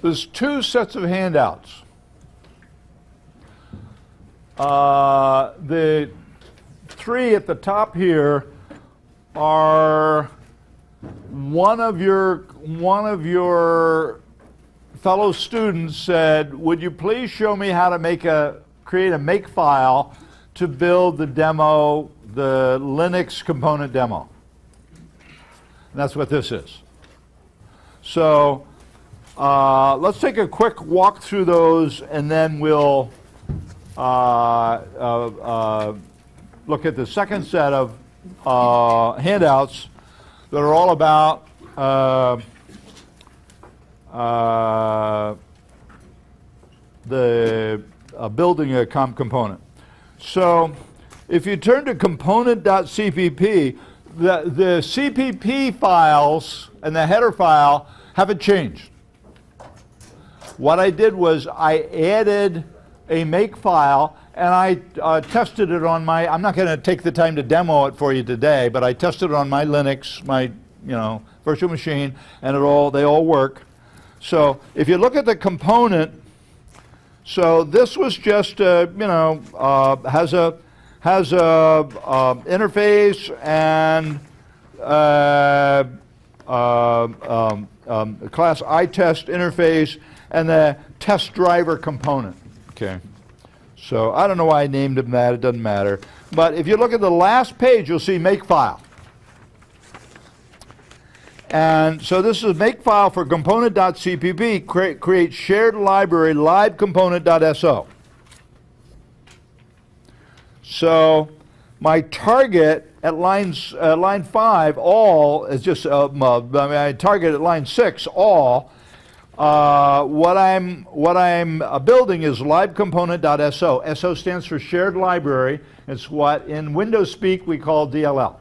There's two sets of handouts. The three at the top here are one of your fellow students said, would you please show me how to create a make file to build the demo, the Linux component demo. And that's what this is. So let's take a quick walk through those, and then we'll look at the second set of handouts that are all about building a component. So if you turn to component.cpp, the CPP files and the header file haven't changed. What I did was I added a make file, and I tested it on my, I'm not going to take the time to demo it for you today, but I tested it on my Linux, my virtual machine, and they all work. So if you look at the component, so this was just has a interface and class iTest interface and the test driver component. Okay. So I don't know why I named them that, it doesn't matter. But if you look at the last page, you'll see makefile. And so this is a makefile for component.cpp, create shared library libcomponent.so. So my target at line 5, all, is just, I target at line 6, all. What I'm building is libcomponent.so. SO stands for shared library. It's what in Windows speak we call DLL.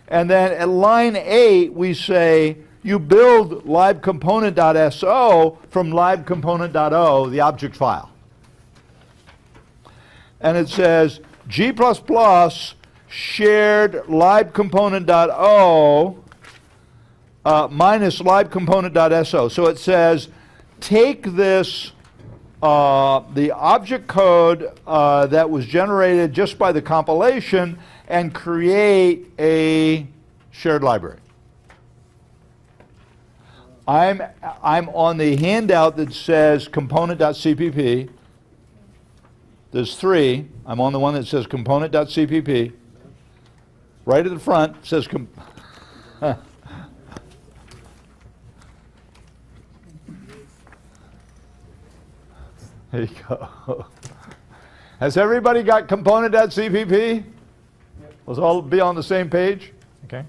And then at line 8 we say you build libcomponent.so from libcomponent.o, the object file. And it says G++ shared libcomponent.o minus libcomponent.so. So it says take this, the object code that was generated just by the compilation and create a shared library. I'm on the handout that says component.cpp. There's 3. I'm on the one that says component.cpp. Right at the front says there you go. Has everybody got component.cpp? Let's all be on the same page. Okay.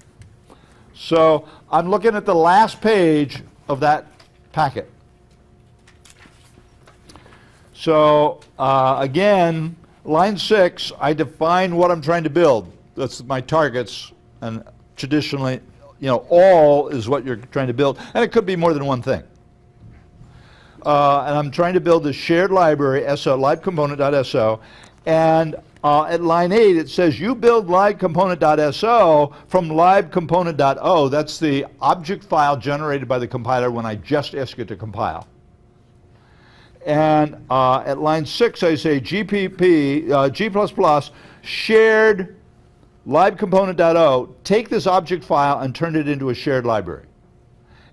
So I'm looking at the last page of that packet. So again, line 6, I define what I'm trying to build. That's my targets, and traditionally, all is what you're trying to build, and it could be more than one thing. And I'm trying to build this shared library, SO, libcomponent.so, and at line 8 it says you build libcomponent.so from libcomponent.o. That's the object file generated by the compiler when I just ask it to compile. And at line 6 I say G++ shared libcomponent.o, take this object file and turn it into a shared library.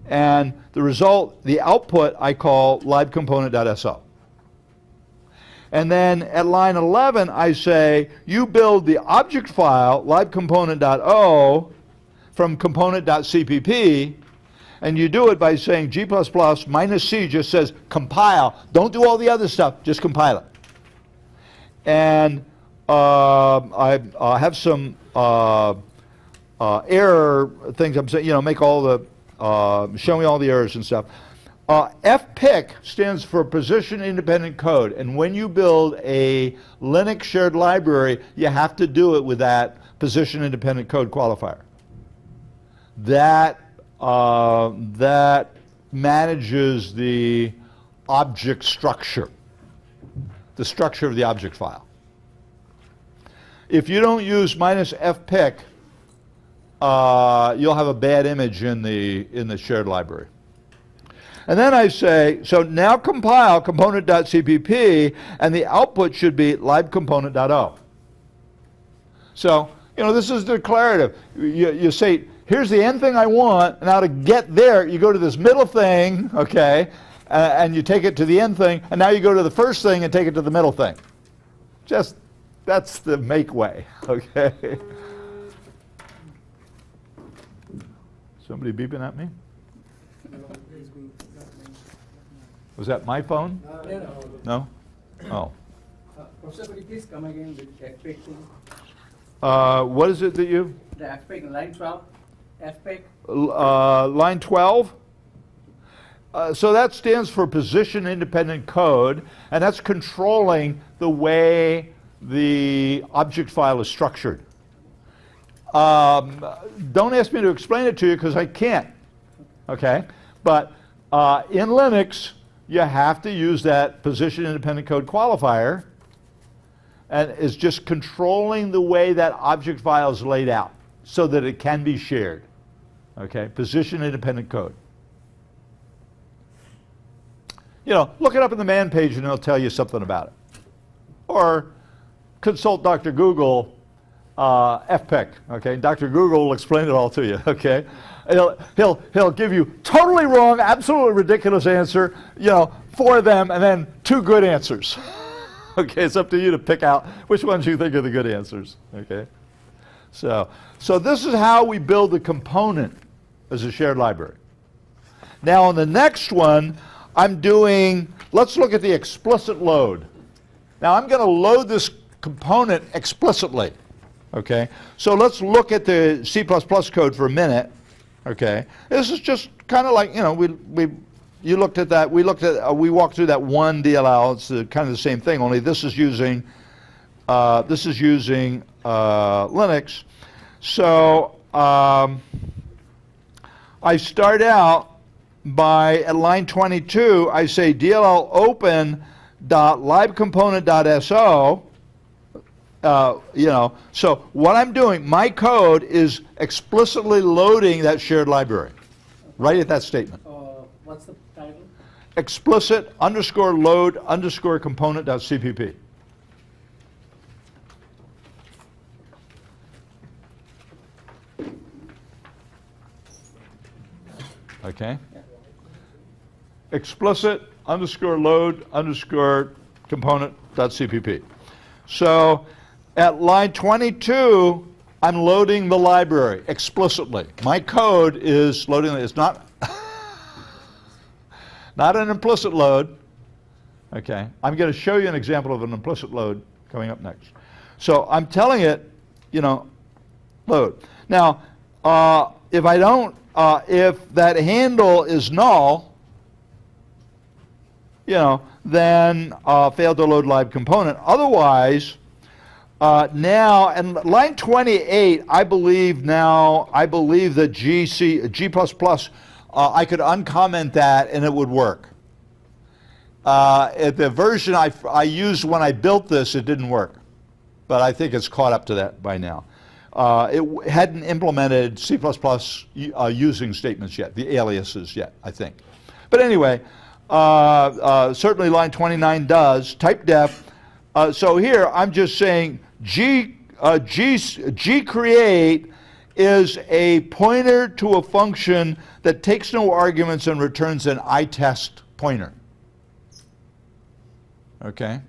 And the result, the output, I call libcomponent.so. And then at line 11, I say, you build the object file, libcomponent.o, from component.cpp, and you do it by saying G++ minus C just says compile. Don't do all the other stuff, just compile it. And I have some error things I'm saying, make all the, show me all the errors and stuff. FPIC stands for Position Independent Code, and when you build a Linux shared library, you have to do it with that Position Independent Code qualifier. That manages the object structure, the structure of the object file. if you don't use -fpic, you'll have a bad image in the shared library. And then I say, so now compile component.cpp, and the output should be libcomponent.o. So, you know, this is declarative. You say, here's the end thing I want, and now to get there, you go to this middle thing, okay, and you take it to the end thing, and now you go to the first thing and take it to the middle thing. Just, that's the make way, okay? Somebody beeping at me? Was that my phone? No? Oh. Professor, could you please come again with FPIC thing? What is it that you? The FPIC, line 12, FPIC. Line 12? So that stands for position independent code, and that's controlling the way the object file is structured. Don't ask me to explain it to you because I can't, okay? But in Linux, you have to use that position independent code qualifier, and it's just controlling the way that object file is laid out so that it can be shared, okay? Position independent code. You know, look it up in the man page and it'll tell you something about it. Or consult Dr. Google FPIC, okay? Dr. Google will explain it all to you, okay? He'll give you totally wrong, absolutely ridiculous answer, you know, 4 of them, and then 2 good answers. Okay, it's up to you to pick out which ones you think are the good answers, okay? So this is how we build the component as a shared library. Now on the next one, I'm doing, let's look at the explicit load. Now I'm going to load this component explicitly, okay? So let's look at the C++ code for a minute, okay? This is just kind of like, you know, you looked at that, we we walked through that one DLL. It's kind of the same thing, only this is using Linux. So I start out by, at line 22, I say DLL open.libcomponent.so. You know, so what I'm doing, my code is explicitly loading that shared library, right at that statement. What's the title? Explicit _load _component.cpp. Okay. Explicit _load _component.cpp. So at line 22, I'm loading the library explicitly. My code is loading it. It's not not an implicit load. Okay. I'm going to show you an example of an implicit load coming up next. So I'm telling it, you know, load. Now, if I don't, if that handle is null, you know, then fail to load live component. Otherwise, now, and line 28, I believe that G++, I could uncomment that and it would work. At the version I used when I built this, it didn't work. But I think it's caught up to that by now. It hadn't implemented C++ using statements yet, the aliases yet, I think. But anyway, certainly line 29 does, type def. So here I'm just saying gcreate is a pointer to a function that takes no arguments and returns an itest pointer. Okay?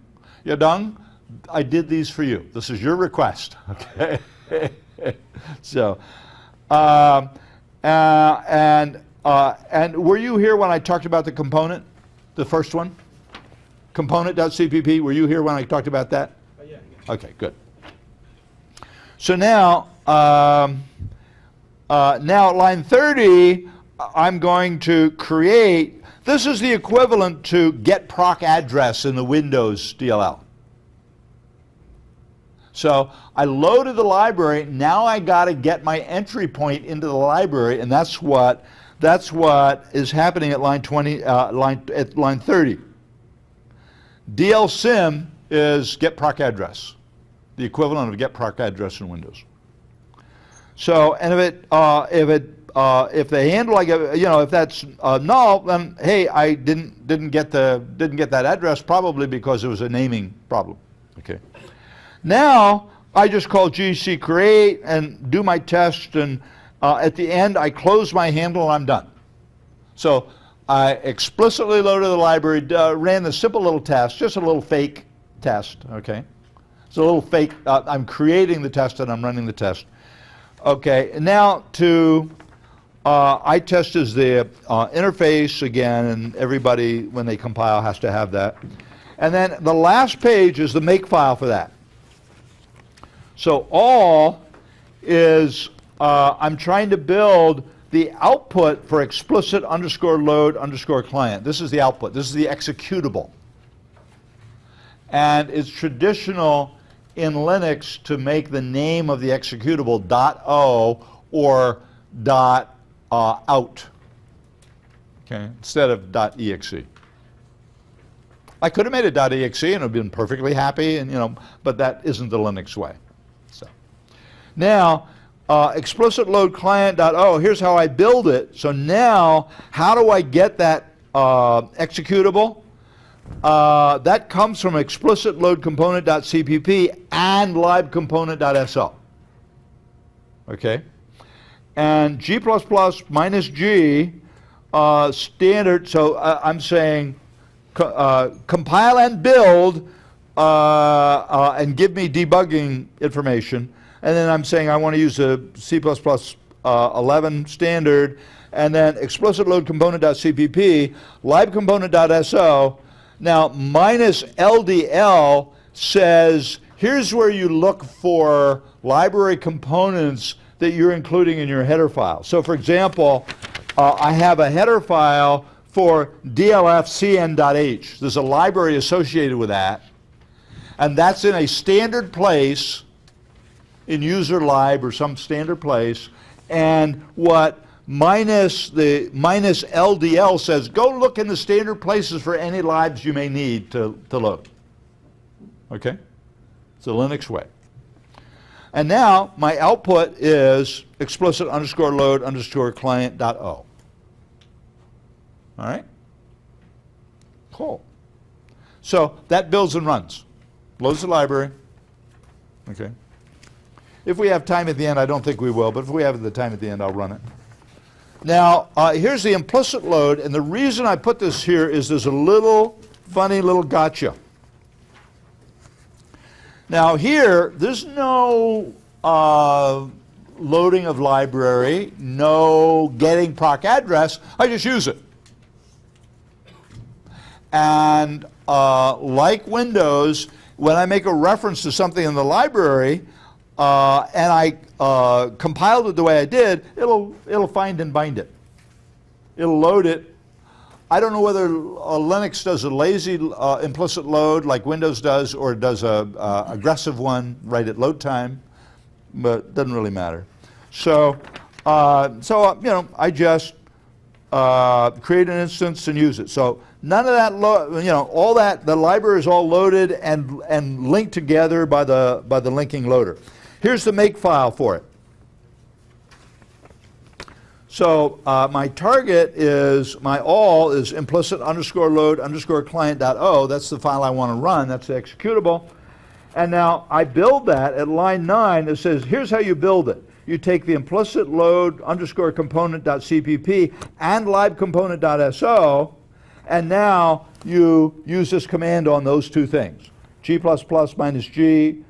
Yadung, I did these for you. This is your request. Okay? So, and were you here when I talked about the component, the first one? Component.cpp, were you here when I talked about that? Yeah. Okay, good. So now, now at line 30, I'm going to create, this is the equivalent to get proc address in the Windows DLL. So I loaded the library, now I got to get my entry point into the library, and that's what is happening at line 20, at line 30. DL sim is get proc address. the equivalent of get proc address in Windows. So, and if the handle I give, if that's null, then hey, I didn't get that address, probably because it was a naming problem. Okay. Now I just call gc create and do my test, and at the end I close my handle and I'm done. So I explicitly loaded the library, ran the simple little test, just a little fake test. Okay. It's a little fake. I'm creating the test and I'm running the test. Okay. And now to iTest is the interface again, and everybody, when they compile, has to have that. And then the last page is the makefile for that. So all is, I'm trying to build the output for explicit underscore load underscore client. This is the output. This is the executable. And it's traditional in Linux to make the name of the executable .o or .out, okay, instead of .exe. I could have made it .exe and it would have been perfectly happy, and but that isn't the Linux way. So now explicit load client.o, here's how I build it. So now how do I get that executable? That comes from explicit load component.cpp and libcomponent.so. Okay? And G++ minus G standard, so I'm saying compile and build and give me debugging information. And then I'm saying I want to use a C++ 11 standard, and then explicit load component.cpp, libcomponent.so. Now minus LDL says here's where you look for library components that you're including in your header file. So for example, I have a header file for dlfcn.h. There's a library associated with that, and that's in a standard place in user lib or some standard place, and what minus LDL says, go look in the standard places for any libs you may need to load. Okay? It's a Linux way. And now my output is explicit underscore load underscore client.o. All right? Cool. So that builds and runs. Loads the library. Okay. If we have time at the end, I don't think we will, but if we have the time at the end, I'll run it. Now, here's the implicit load, and the reason I put this here is there's a little funny little gotcha. Now here, there's no loading of library, no getting proc address. I just use it. And like Windows, when I make a reference to something in the library and I compiled it the way I did, it'll find and bind it. It'll load it. I don't know whether Linux does a lazy implicit load like Windows does, or it does a aggressive one right at load time, but it doesn't really matter. So, I just create an instance and use it. So none of that, all that, the library is all loaded and linked together by the linking loader. Here's the makefile for it. So my target is, my all is implicit underscore load underscore client.o. That's the file I want to run. That's the executable. And now I build that at line 9. It says, here's how you build it. You take the implicit load underscore component.cpp and libcomponent.so, and now you use this command on those two things. G++ minus G,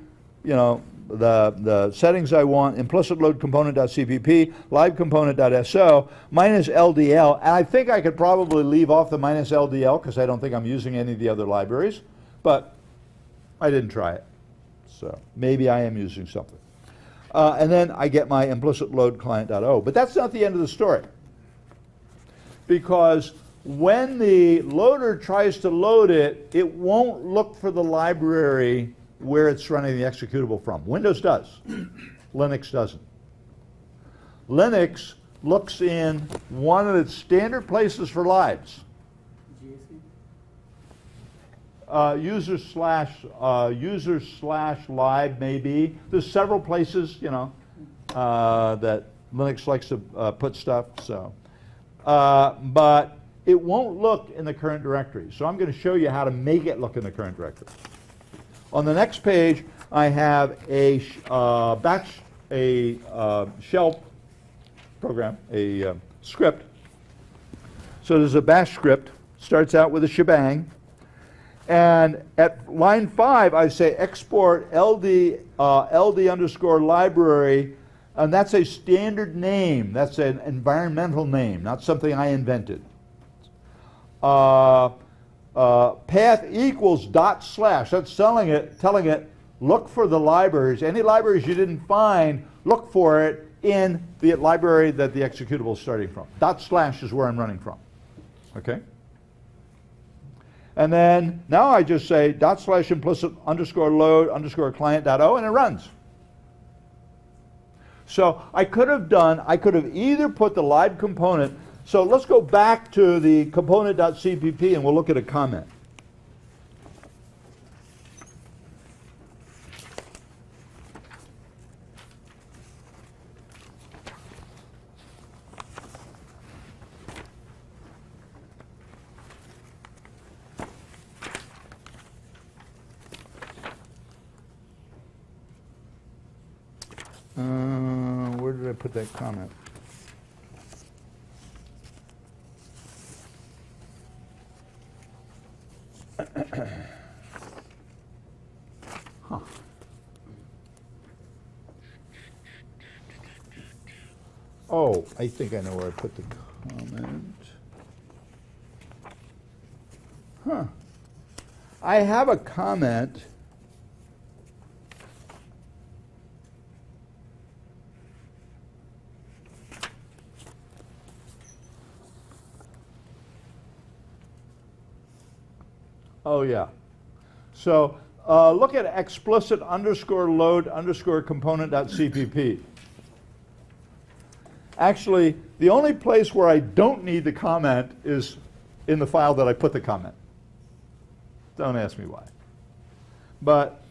the settings I want, implicit load component.cpp, libcomponent.so, minus LDL, and I think I could probably leave off the minus LDL because I don't think I'm using any of the other libraries, but I didn't try it. So maybe I am using something. And then I get my implicit load client.o. But that's not the end of the story. Because when the loader tries to load it, it won't look for the library where it's running the executable from. Windows does. Linux doesn't. Linux looks in one of its standard places for libs. user slash lib maybe. There's several places, you know, that Linux likes to put stuff. So, but it won't look in the current directory. So I'm going to show you how to make it look in the current directory. On the next page, I have a shell program, a script. So there's a bash script. Starts out with a shebang. And at line 5, I say export ld underscore library, and that's a standard name. That's an environmental name, not something I invented. Path equals dot slash. That's telling it, look for the libraries. Any libraries you didn't find, look for it in the library that the executable is starting from. Dot slash is where I'm running from. Okay? And then now I just say dot slash implicit underscore load underscore client.o, and it runs. So I could have either put the lib component. So let's go back to the component.cpp and we'll look at a comment. Where did I put that comment? Huh. Oh, I think I know where I put the comment. Huh. I have a comment. Oh, yeah. So look at explicit underscore load underscore component.cpp. Actually, the only place where I don't need the comment is in the file that I put the comment. Don't ask me why. But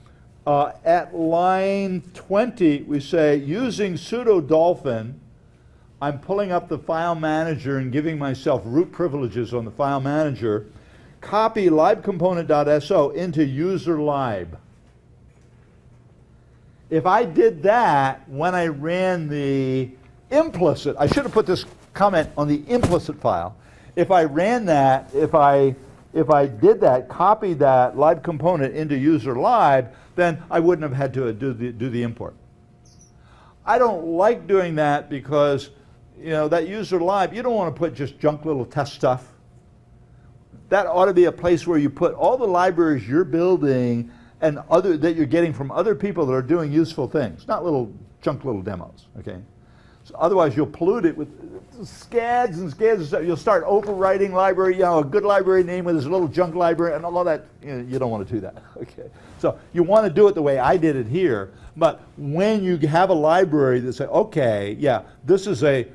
at line 20, we say, using sudo dolphin, I'm pulling up the file manager and giving myself root privileges on the file manager. Copy libcomponent.so into user lib. If I did that when I ran the implicit, I should have put this comment on the implicit file. If I ran that, if I did that, copy that lib component into user lib, then I wouldn't have had to do the import. I don't like doing that because, you know, that user lib, you don't want to put just junk little test stuff. That ought to be a place where you put all the libraries you're building and that you're getting from other people that are doing useful things, not little junk little demos, okay? So otherwise you'll pollute it with scads and scads and stuff. You'll start overwriting library, you know, a good library name with this little junk library and all of that. You don't want to do that, okay? So you want to do it the way I did it here, but when you have a library that say, okay, yeah, this is a,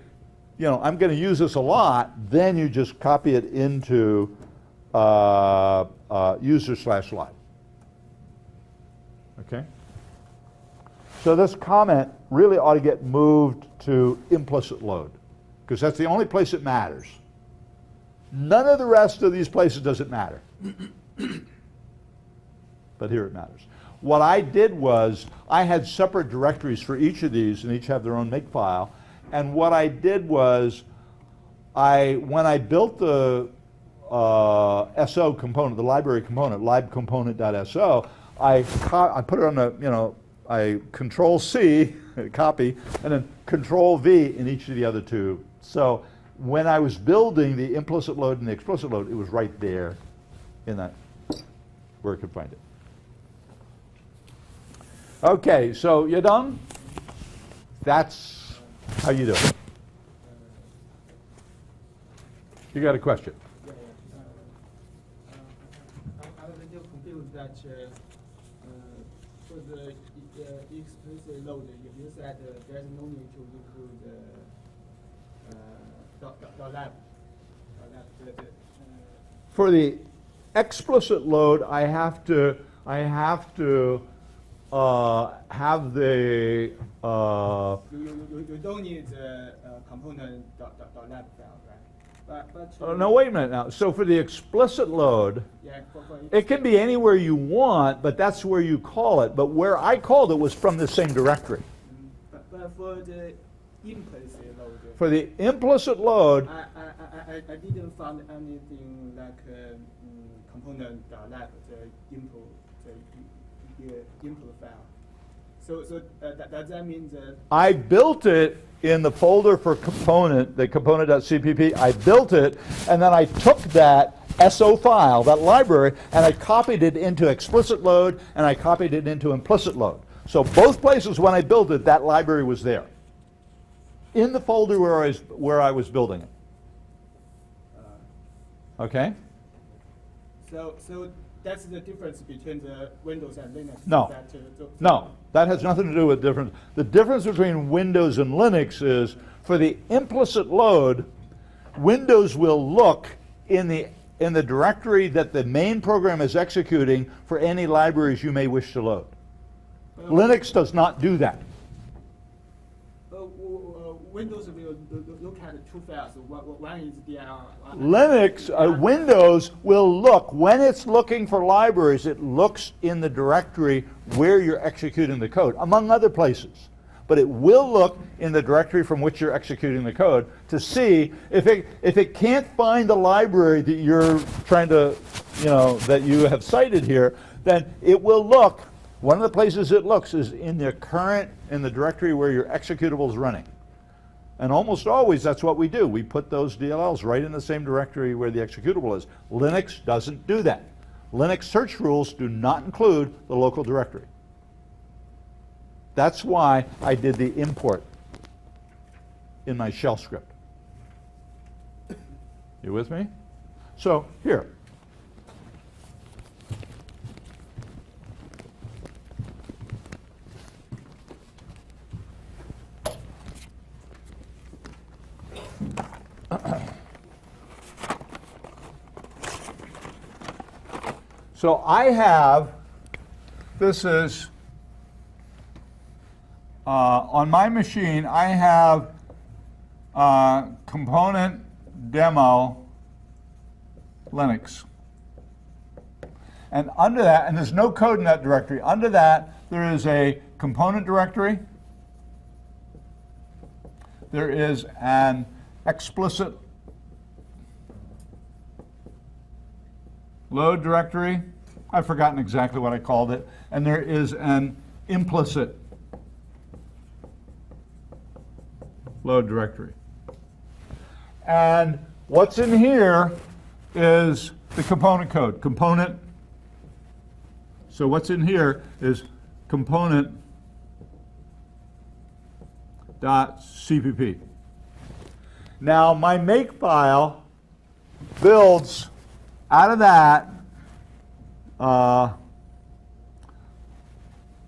you know, I'm going to use this a lot, then you just copy it into user/lib. Okay? So this comment really ought to get moved to implicit load, because that's the only place it matters. None of the rest of these places does it matter. But here it matters. What I did was, I had separate directories for each of these, and each have their own makefile. And what I did was, when I built the SO component, the library component, libcomponent.so, I put it on the, you know, I Control C, copy, and then Control V in each of the other two. So when I was building the implicit load and the explicit load, it was right there in that, where I could find it. Okay, so you're done? That's how you do it. You got a question? I was a little confused that for the explicit load, you said there's no need to include the lab. For the explicit load, I have to have the You don't need the component.lab file, right? But no, wait a minute now. So for the explicit load, yeah, it can be anywhere you want, but that's where you call it. But where I called it was from the same directory. But for the implicit load, For the implicit load, I didn't find anything like component.lab, the input file. So that means that I built it in the folder for component, the component.cpp. I built it, and then I took that SO file, that library, and I copied it into explicit load, and I copied it into implicit load. So both places when I built it, that library was there, in the folder where I was building it. Okay? So that's the difference between the Windows and Linux. No. No, that has nothing to do with difference. The difference between Windows and Linux is, for the implicit load, Windows will look in the directory that the main program is executing for any libraries you may wish to load. Linux does not do that. Windows will look at two files. One is DLL. Linux, Windows will look, when it's looking for libraries, it looks in the directory where you're executing the code, among other places. But it will look in the directory from which you're executing the code to see if it can't find the library that you're trying to, that you have cited here, then it will look, one of the places it looks is in the directory where your executable is running. And almost always that's what we do. We put those DLLs right in the same directory where the executable is. Linux doesn't do that. Linux search rules do not include the local directory. That's why I did the import in my shell script. You with me? So here. So I have, this is, on my machine, I have component demo Linux. And under that, and there's no code in that directory, under that there is a component directory, there is an explicit load directory. I've forgotten exactly what I called it. And there is an implicit load directory. And what's in here is the component code. Component. So what's in here is component.cpp. Now my makefile builds out of that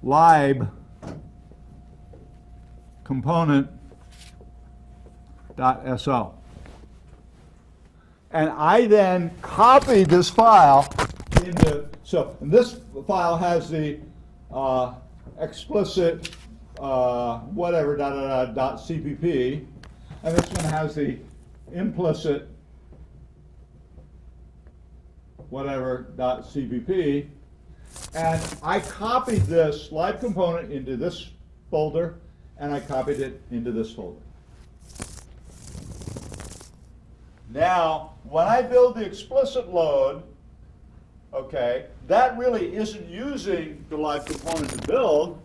lib component.so. And I then copy this file into, so this file has the explicit whatever .cpp, and this one has the implicit whatever .cpp, and I copied this live component into this folder, and I copied it into this folder. Now, when I build the explicit load, okay, that really isn't using the live component to build,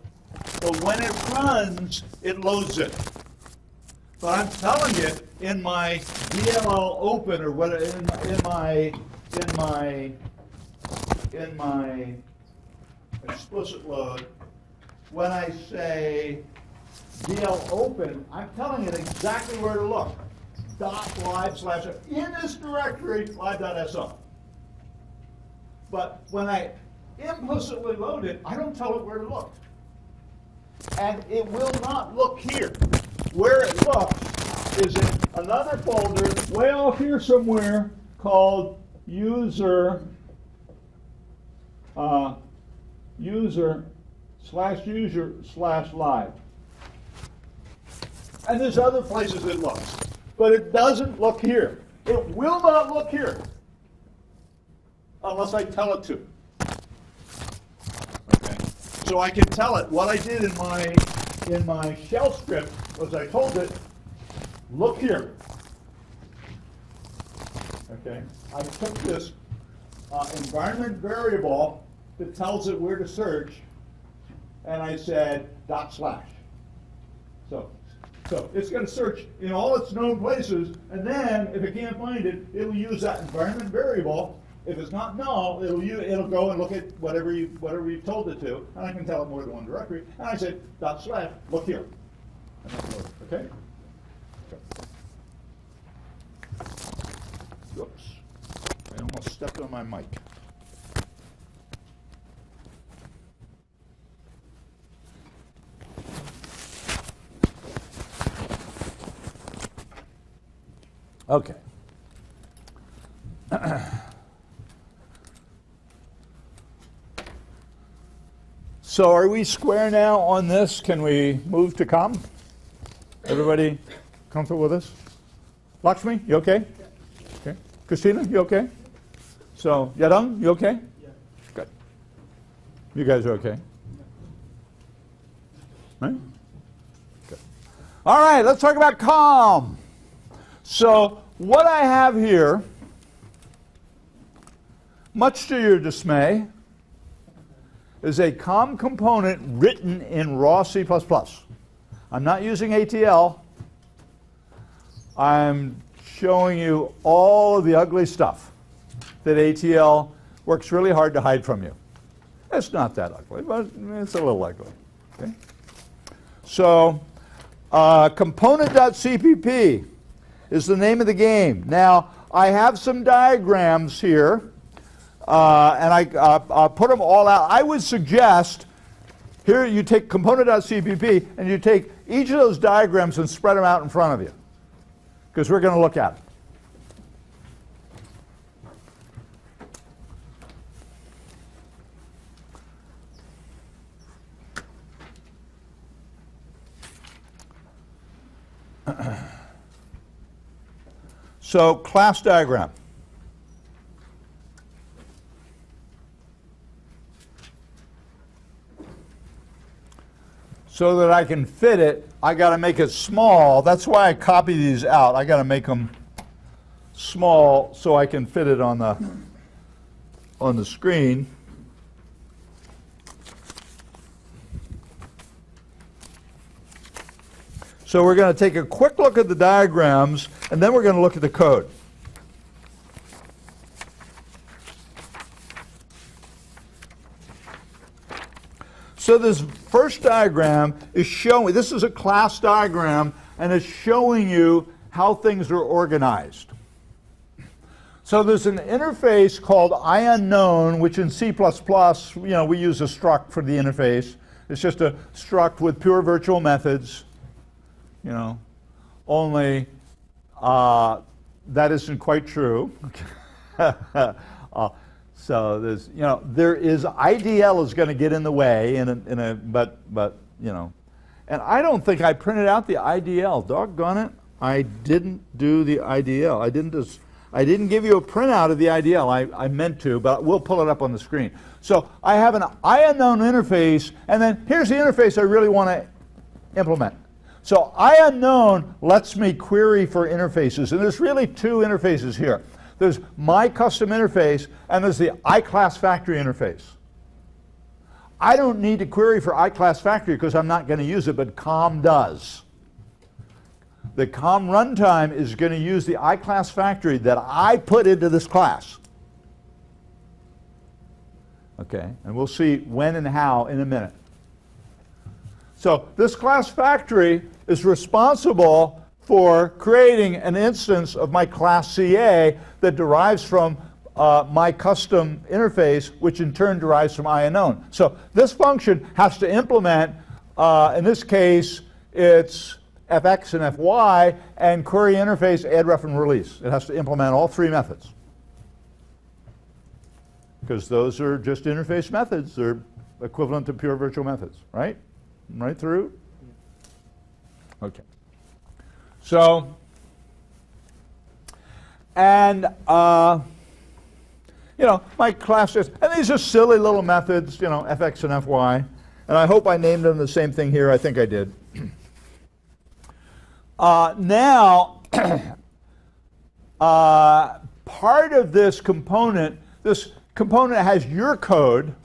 but when it runs, it loads it. But I'm telling it in my DLL open or what in my explicit load, when I say DL open, I'm telling it exactly where to look. .live/ in this directory live.so. But when I implicitly load it, I don't tell it where to look. And it will not look here. Where it looks is in another folder way off here somewhere called user user/user/live. And there's other places it looks, but it doesn't look here. It will not look here unless I tell it to. Okay. So I can tell it. What I did in my shell script was I told it, look here. Okay. I took this environment variable that tells it where to search, and I said /. So it's going to search in all its known places, and then if it can't find it, it'll use that environment variable. If it's not null, it'll go and look at whatever you've told it to, and I can tell it more than one directory. And I say /, look here, and that's loaded. Okay. Oops, I almost stepped on my mic. Okay. So are we square now on this? Can we move to COM? Everybody comfortable with this? Lakshmi, you okay? Okay. Christina, you okay? So Yadung, you okay? Yeah. Good. You guys are okay? Right? Good. All right, let's talk about COM. So what I have here, much to your dismay, is a COM component written in raw C++. I'm not using ATL. I'm showing you all of the ugly stuff that ATL works really hard to hide from you. It's not that ugly, but it's a little ugly. Okay? So component.cpp is the name of the game. Now, I have some diagrams here, and I put them all out. I would suggest, here you take component.cpp, and you take each of those diagrams and spread them out in front of you, because we're going to look at it. So, class diagram. So that I can fit it, I got to make it small. That's why I copy these out. I got to make them small so I can fit it on the screen. So we're going to take a quick look at the diagrams, and then we're going to look at the code. So this first diagram is showing, this is a class diagram, and it's showing you how things are organized. So there's an interface called IUnknown, which in C++, we use a struct for the interface. It's just a struct with pure virtual methods. Only that isn't quite true. So there's, there is IDL is going to get in the way but and I don't think I printed out the IDL. Doggone it, I didn't do the IDL. I didn't give you a printout of the IDL. I meant to, but we'll pull it up on the screen. So I have an IUnknown interface, and then here's the interface I really want to implement. So IUnknown lets me query for interfaces, and there's really two interfaces here. There's my custom interface, and there's the iClass factory interface. I don't need to query for iClass factory because I'm not going to use it, but COM does. The COM runtime is going to use the iClass factory that I put into this class. Okay, and we'll see when and how in a minute. So this class factory is responsible for creating an instance of my class CA that derives from my custom interface, which in turn derives from IUnknown. So this function has to implement, in this case, it's fx and fy, and query interface, add ref, and release. It has to implement all three methods. because those are just interface methods. They're equivalent to pure virtual methods, right? Right through? Okay. So, and, you know, my class is, and these are silly little methods, you know, fx and fy. And I hope I named them the same thing here. I think I did. Now, part of this component has your code,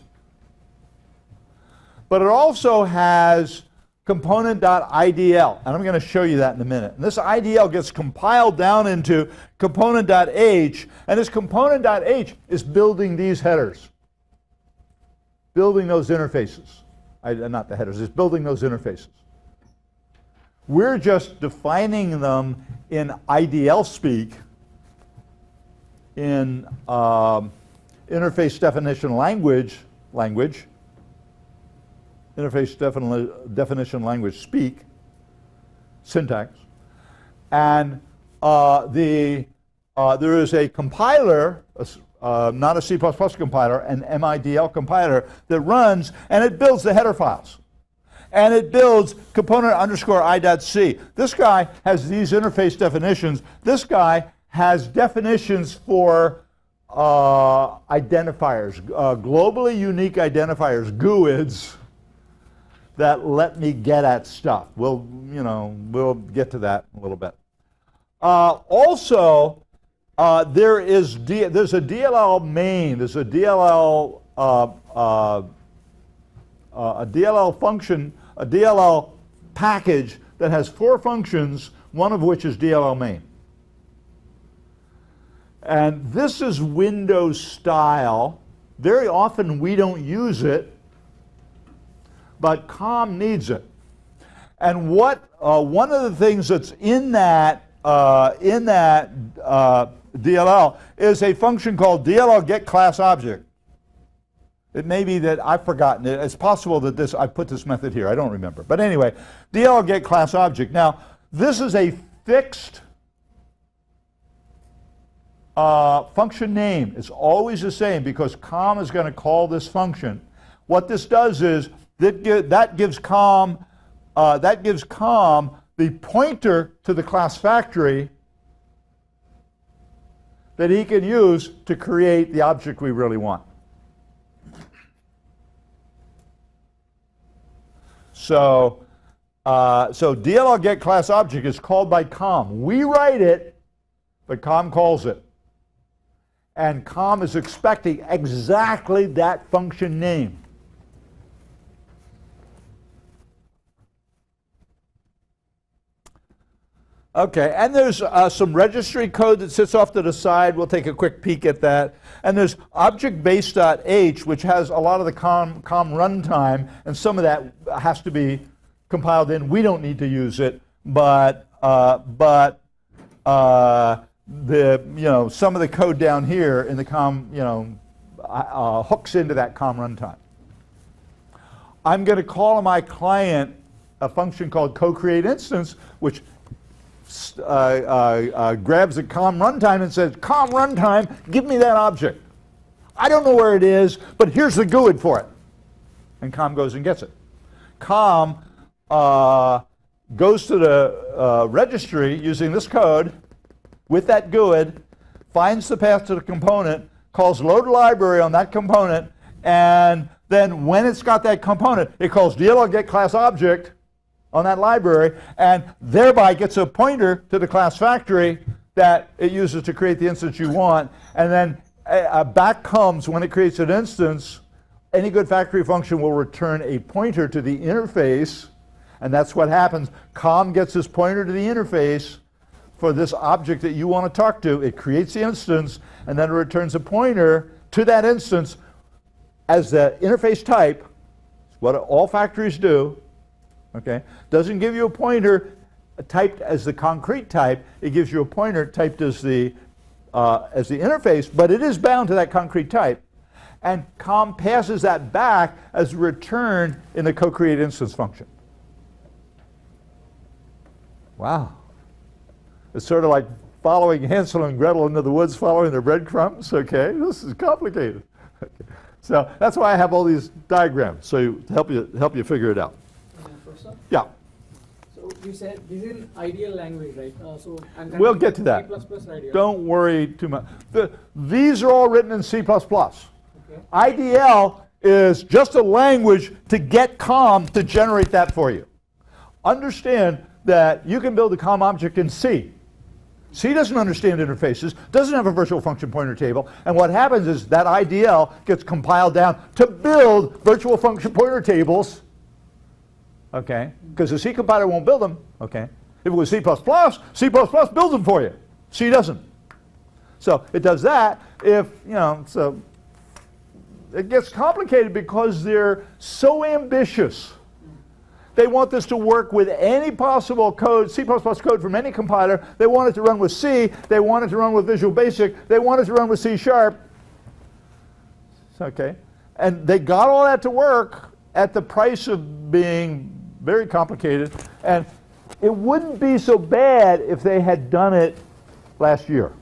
but it also has component.idl, and I'm going to show you that in a minute. And this IDL gets compiled down into component.h, and this component.h is building these headers, building those interfaces. Not the headers, it's building those interfaces. We're just defining them in IDL speak, in interface definition language, interface definition language speak, syntax, and there is a compiler, not a C++ compiler, an MIDL compiler that runs, and it builds the header files. And it builds component_i.c. This guy has these interface definitions. This guy has definitions for identifiers, globally unique identifiers, GUIDs, that let me get at stuff. We'll get to that in a little bit. Also, there's a DLL main. There's a DLL function, a DLL package that has 4 functions, one of which is DLL main. And this is Windows style. Very often we don't use it, but COM needs it. And one of the things that's in that DLL is a function called Dll Get Class Object. It may be that I've forgotten it. It's possible that I put this method here. I don't remember. But anyway, Dll Get Class Object. Now, this is a fixed function name. It's always the same because COM is going to call this function. What this does is that gives COM the pointer to the class factory that he can use to create the object we really want. So Dll Get Class Object is called by COM. We write it, but COM calls it. And COM is expecting exactly that function name. Okay, and there's some registry code that sits off to the side. We'll take a quick peek at that. And there's object-base.h, which has a lot of the COM runtime, and some of that has to be compiled in. We don't need to use it, but some of the code down here in the COM, hooks into that COM runtime. I'm going to call on my client a function called co-create_instance, which grabs the COM runtime and says, COM runtime, give me that object. I don't know where it is, but here's the GUID for it. And COM goes and gets it. COM goes to the registry using this code with that GUID, finds the path to the component, calls load library on that component, and then when it's got that component, it calls Dll Get Class Object on that library, and thereby gets a pointer to the class factory that it uses to create the instance you want. And then back comes, when it creates an instance, any good factory function will return a pointer to the interface, and that's what happens. COM gets this pointer to the interface for this object that you want to talk to. It creates the instance, and then it returns a pointer to that instance as the interface type, what all factories do. Okay, doesn't give you a pointer typed as the concrete type. It gives you a pointer typed as the interface, but it is bound to that concrete type. And COM passes that back as a return in the co-create instance function. Wow. It's sort of like following Hansel and Gretel into the woods, following their breadcrumbs. Okay, this is complicated. So that's why I have all these diagrams, so to help you figure it out. Professor? Yeah. So you said this is an ideal language, right? And We'll get to that. C++ ideal. Don't worry too much. These are all written in C++. Okay. IDL is just a language to get COM to generate that for you. Understand that you can build a COM object in C. C doesn't understand interfaces, doesn't have a virtual function pointer table, and what happens is that IDL gets compiled down to build virtual function pointer tables, okay? Because the C compiler won't build them, okay? If it was C++, C++ builds them for you. C doesn't. So it does that if, so it gets complicated because they're so ambitious. They want this to work with any possible code, C++ code from any compiler. They want it to run with C. They want it to run with Visual Basic. They want it to run with C#. Okay. And they got all that to work at the price of being very complicated. And it wouldn't be so bad if they had done it last year.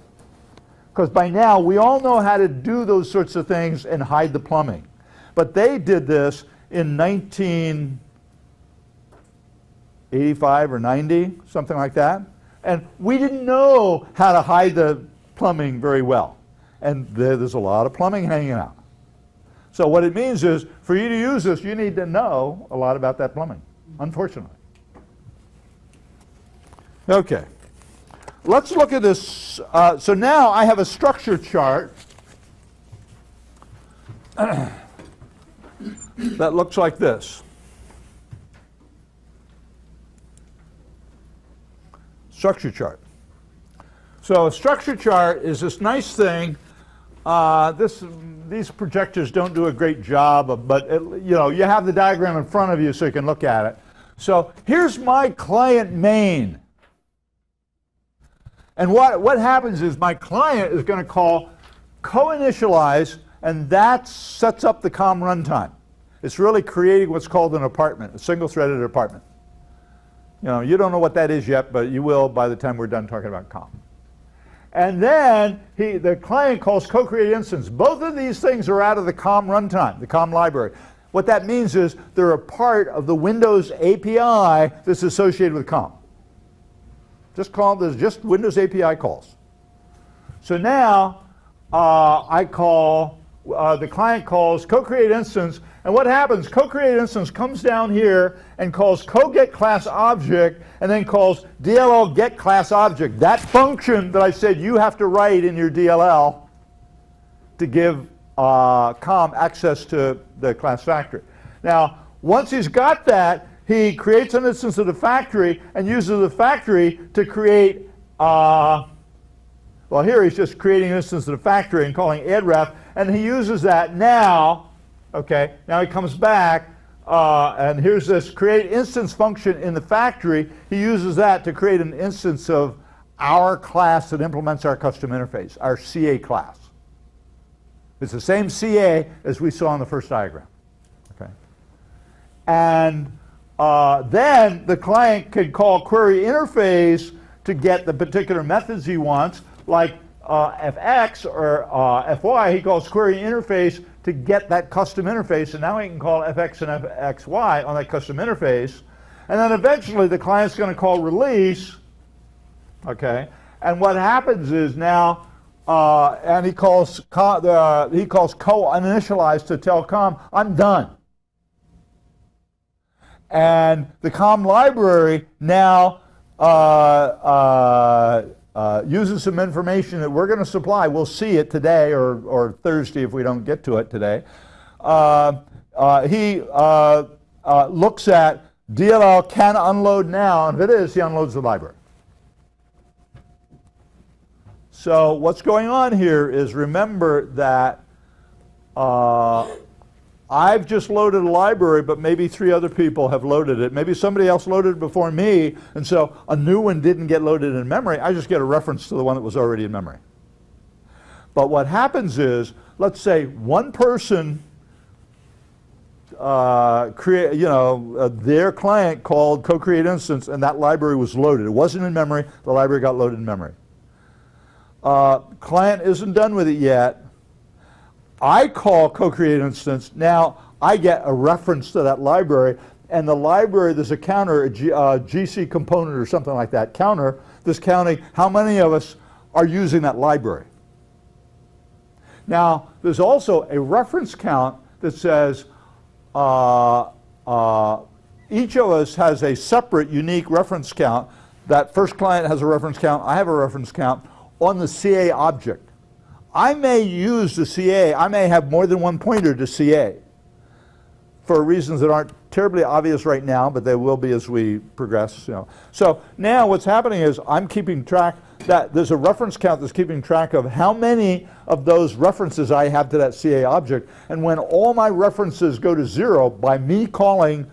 Because by now, we all know how to do those sorts of things and hide the plumbing. But they did this in 1985 or 90, something like that. And we didn't know how to hide the plumbing very well. And there's a lot of plumbing hanging out. So what it means is, for you to use this, you need to know a lot about that plumbing, unfortunately. Okay. Let's look at this. So now I have a structure chart that looks like this. Structure chart. So a structure chart is this nice thing. These projectors don't do a great job, but you have the diagram in front of you so you can look at it. So here's my client main. And what happens is my client is going to call co-initialize, and that sets up the COM runtime. It's really creating what's called an apartment, a single-threaded apartment. You don't know what that is yet, but you will by the time we're done talking about COM. And then the client calls co-create instance. Both of these things are out of the COM runtime, the COM library. What that means is they're a part of the Windows API that's associated with COM. There's just Windows API calls. So now the client calls co-create instance, and what happens, co-create instance comes down here and calls co-get class object, and then calls Dll Get Class Object. That function that I said you have to write in your DLL to give COM access to the class factory. Now, once he's got that, he creates an instance of the factory and uses the factory to create, well, here he's just creating an instance of the factory and calling addref, and he uses that now. Okay, now he comes back, and here's this create instance function in the factory. He uses that to create an instance of our class that implements our custom interface, our CA class. It's the same CA as we saw in the first diagram. Okay, and then the client can call query interface to get the particular methods he wants, like fx or fy. He calls query interface to get that custom interface, and now he can call fx and fxy on that custom interface. And then eventually the client's going to call release, okay? And what happens is now, and he calls co-initialize to tell COM, I'm done. And the COM library now uses some information that we're going to supply. We'll see it today or Thursday if we don't get to it today. He looks at DLL can unload now, and if it is, he unloads the library. So what's going on here is, remember that I've just loaded a library, but maybe 3 other people have loaded it. Maybe somebody else loaded it before me, and so a new one didn't get loaded in memory. I just get a reference to the one that was already in memory. But what happens is, let's say one person their client called co-create instance, and that library was loaded. It wasn't in memory. The library got loaded in memory. Client isn't done with it yet. I call co-create instance. Now I get a reference to that library, and the library, there's a counter, a GC component or something like that, counter, this counting how many of us are using that library. Now, there's also a reference count that says each of us has a separate, unique reference count. That first client has a reference count, I have a reference count on the CA object. I may use the CA, I may have more than one pointer to CA for reasons that aren't terribly obvious right now, but they will be as we progress. You know. So now what's happening is I'm keeping track, that there's a reference count that's keeping track of how many of those references I have to that CA object, and when all my references go to 0 by me calling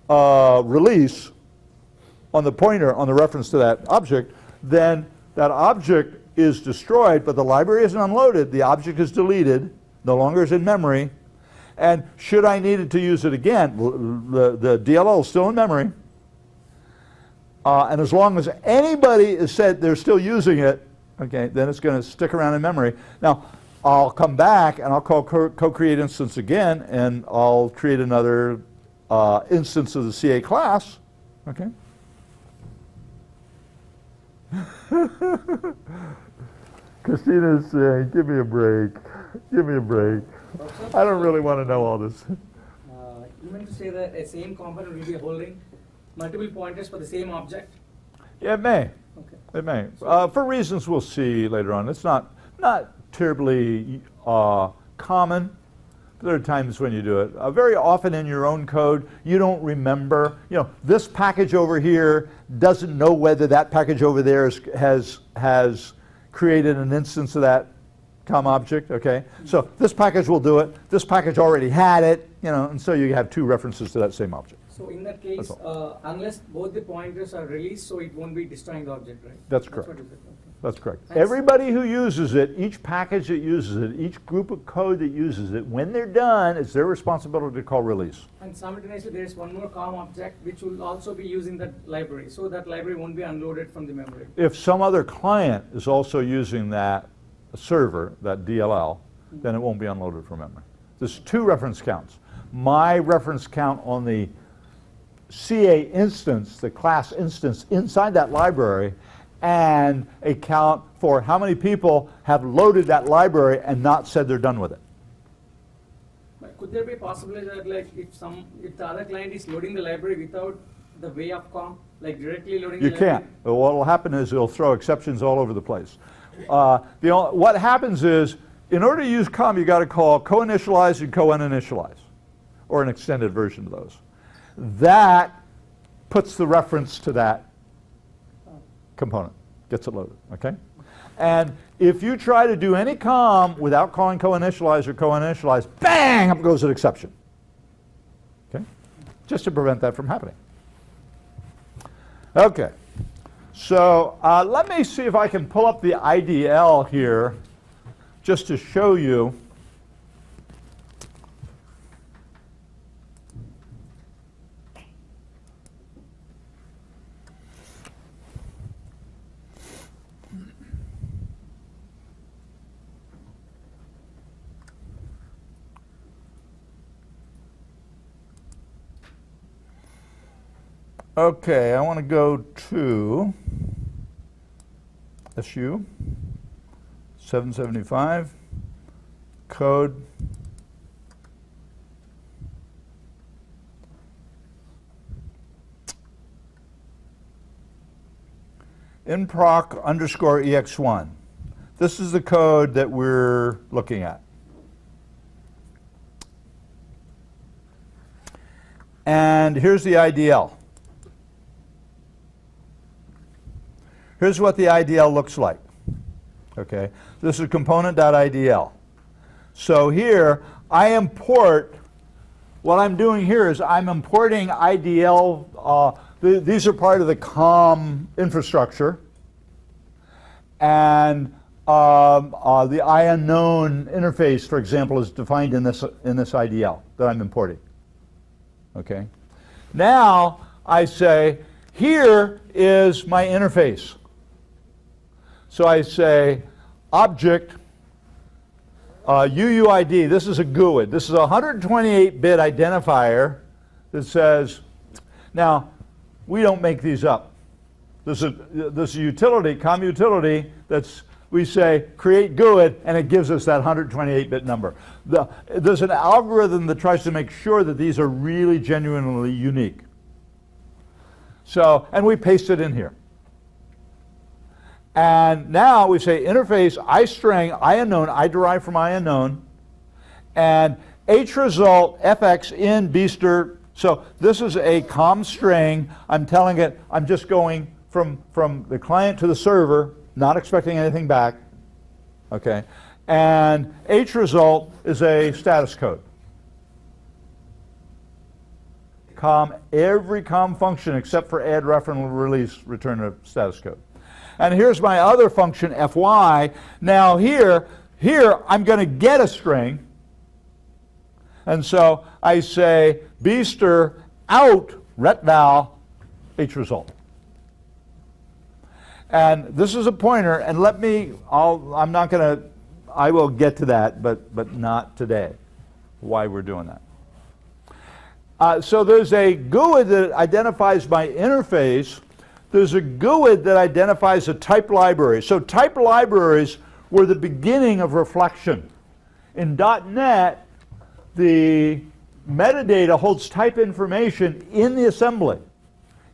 release on the pointer on the reference to that object, then that object is destroyed, but the library isn't unloaded, the object is deleted, no longer is in memory, and should I needed to use it again, the DLL is still in memory, and as long as anybody has said they're still using it, okay, then it's going to stick around in memory. Now, I'll come back and I'll call co-create instance again, and I'll create another instance of the CA class, okay? Christina's saying, give me a break. Give me a break. I don't really want to know all this. You meant to say that a same component will be holding multiple pointers for the same object? Yeah, it may. Okay. It may. For reasons we'll see later on. It's not terribly common. There are times when you do it. Very often in your own code, you don't remember. You know, this package over here doesn't know whether that package over there has created an instance of that COM object, okay? So this package will do it. This package already had it, you know, and so you have two references to that same object. So in that case, unless both the pointers are released, so it won't be destroying the object, right? That's correct. What you said. Okay. That's correct. Thanks. Everybody who uses it, each package that uses it, each group of code that uses it, when they're done, it's their responsibility to call release. And simultaneously, there is one more COM object which will also be using that library, so that library won't be unloaded from the memory. If some other client is also using that server, that DLL, then it won't be unloaded from memory. There's two reference counts. My reference count on the CA instance, the class instance inside that library, and a count for how many people have loaded that library and not said they're done with it. But could there be a possibility that, like, if the other client is loading the library without the way of COM, like directly loading the library? You can't. But what will happen is it'll throw exceptions all over the place. What happens is, in order to use COM, you got to call co-initialize and co-uninitialize, or an extended version of those. That puts the reference to that component, gets it loaded, okay? And if you try to do any COM without calling co-initialize or co-initialize, bang, up goes an exception, okay? Just to prevent that from happening. Okay, so let me see if I can pull up the IDL here just to show you. Okay, I want to go to SU 775, code, inproc underscore EX1. This is the code that we're looking at. And here's the IDL. Here's what the IDL looks like. Okay, this is component.idl. So here, I import, what I'm doing here is I'm importing IDL, these are part of the COM infrastructure, and the IUnknown interface, for example, is defined in this IDL that I'm importing. Okay, now I say, here is my interface. So I say object UUID. This is a GUID. This is a 128-bit identifier that says, now, we don't make these up. This is a utility, COM utility, we say create GUID, and it gives us that 128-bit number. There's an algorithm that tries to make sure that these are really genuinely unique. So, and we paste it in here. And now we say interface iString, I unknown, I derive from I unknown, and H result fx in bster. So this is a COM string. I'm telling it, I'm just going from the client to the server, not expecting anything back. Okay. And H result is a status code. Every COM function except for add, reference, release return a status code. And here's my other function, fy. Now here I'm going to get a string. And so I say bster out retval H result. And this is a pointer, and I will get to that, but not today, why we're doing that. So there's a GUID that identifies my interface. There's a GUID that identifies a type library. So type libraries were the beginning of reflection. In .NET, the metadata holds type information in the assembly.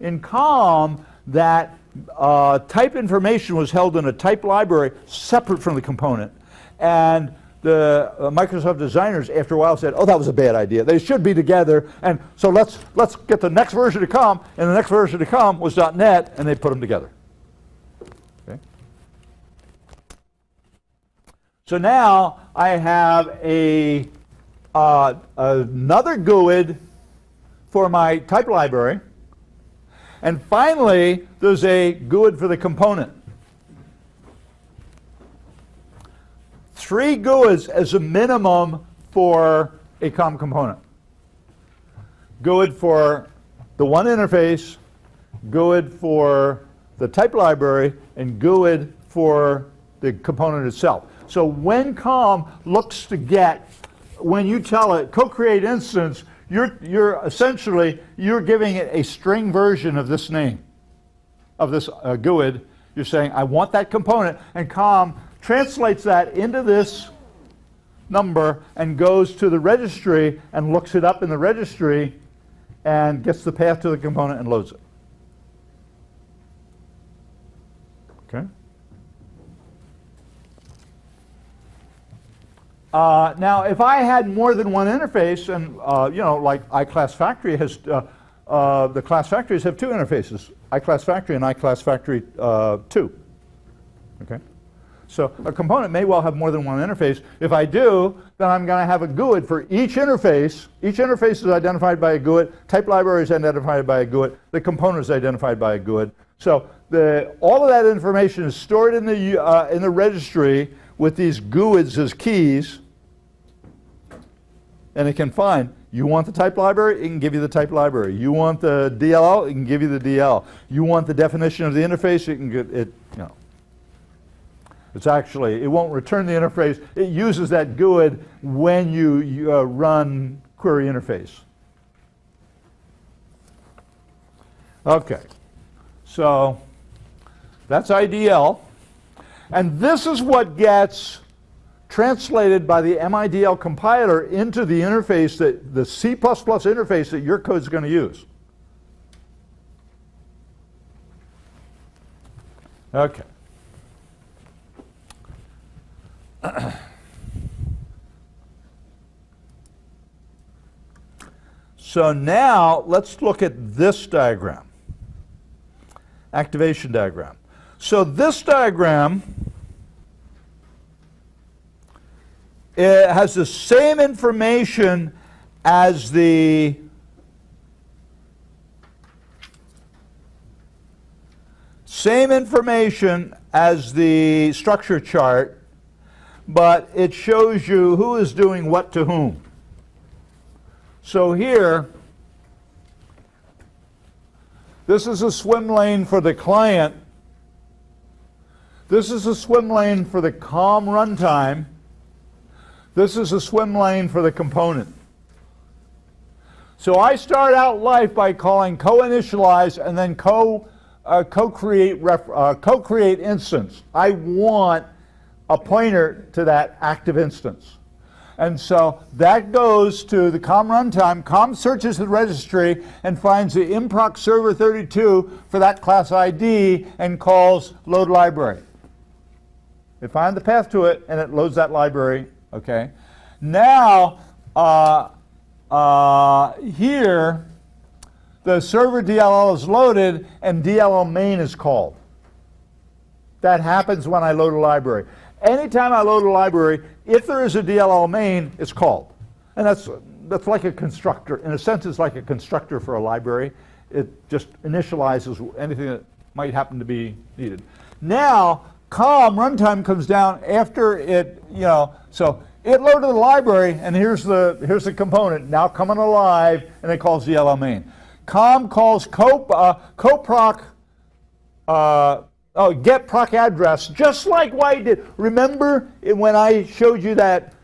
In COM, that type information was held in a type library separate from the component. And the Microsoft designers, after a while, said, oh, that was a bad idea. They should be together. And so let's get the next version of COM. And the next version of COM was .NET, and they put them together. Okay. So now I have another GUID for my type library. And finally, there's a GUID for the component. 3 GUIDs as a minimum for a COM component. GUID for the one interface, GUID for the type library, and GUID for the component itself. So when COM looks to get, when you tell it co-create instance, you're essentially giving it a string version of this name, of this GUID. You're saying, I want that component, and COM translates that into this number and goes to the registry and looks it up in the registry and gets the path to the component and loads it. Okay. Now, if I had more than one interface, and like iClass Factory has, the class factories have 2 interfaces, iClass Factory and iClass Factory 2. Okay. So a component may well have more than one interface. If I do, then I'm going to have a GUID for each interface. Each interface is identified by a GUID. Type library is identified by a GUID. The component is identified by a GUID. So all of that information is stored in the registry with these GUIDs as keys. And it can find, you want the type library, it can give you the type library. You want the DLL, it can give you the DL. You want the definition of the interface, it can get it, It's actually, it won't return the interface. It uses that GUID when you run query interface. Okay, so that's IDL. And this is what gets translated by the MIDL compiler into the interface, the C++ interface that your code is going to use. Okay. So now let's look at this diagram, activation diagram. So this diagram, it has the same information as the structure chart, but it shows you who is doing what to whom. So here, this is a swim lane for the client. This is a swim lane for the COM runtime. This is a swim lane for the component. So I start out life by calling co-initialize and then co-create instance. I want a pointer to that active instance. And so that goes to the COM runtime. COM searches the registry and finds the improc server 32 for that class ID and calls load library. It finds the path to it and it loads that library. Okay. Now here the server DLL is loaded and DLL main is called. That happens when I load a library. Anytime I load a library, if there is a DLL main, it's called. And that's like a constructor. In a sense, it's like a constructor for a library. It just initializes anything that might happen to be needed. Now, COM runtime comes down after it, so it loaded the library, and here's the component now coming alive, and it calls DLL main. COM calls get proc address, just like what I did. Remember when I showed you that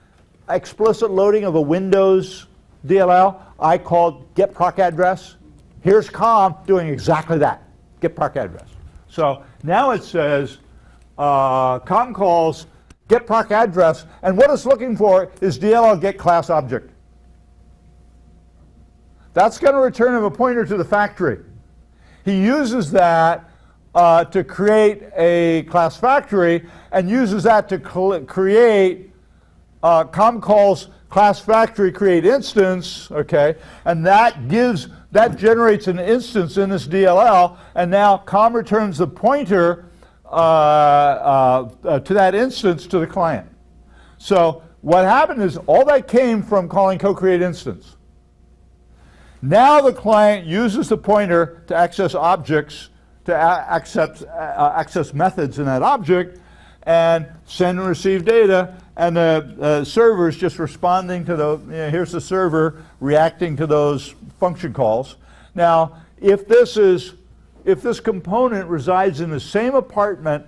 explicit loading of a Windows DLL? I called get proc address. Here's COM doing exactly that, get proc address. So now it says COM calls get proc address, and what it's looking for is DLL Get Class Object. That's going to return him a pointer to the factory. He uses that to create a class factory and uses that to create COM calls class factory create instance, okay, and that generates an instance in this DLL, and now COM returns the pointer to that instance to the client. So what happened is all that came from calling co-create instance. Now the client uses the pointer to access objects, to access methods in that object, and send and receive data, and the server is just responding to the, here's the server reacting to those function calls. Now, if this component resides in the same apartment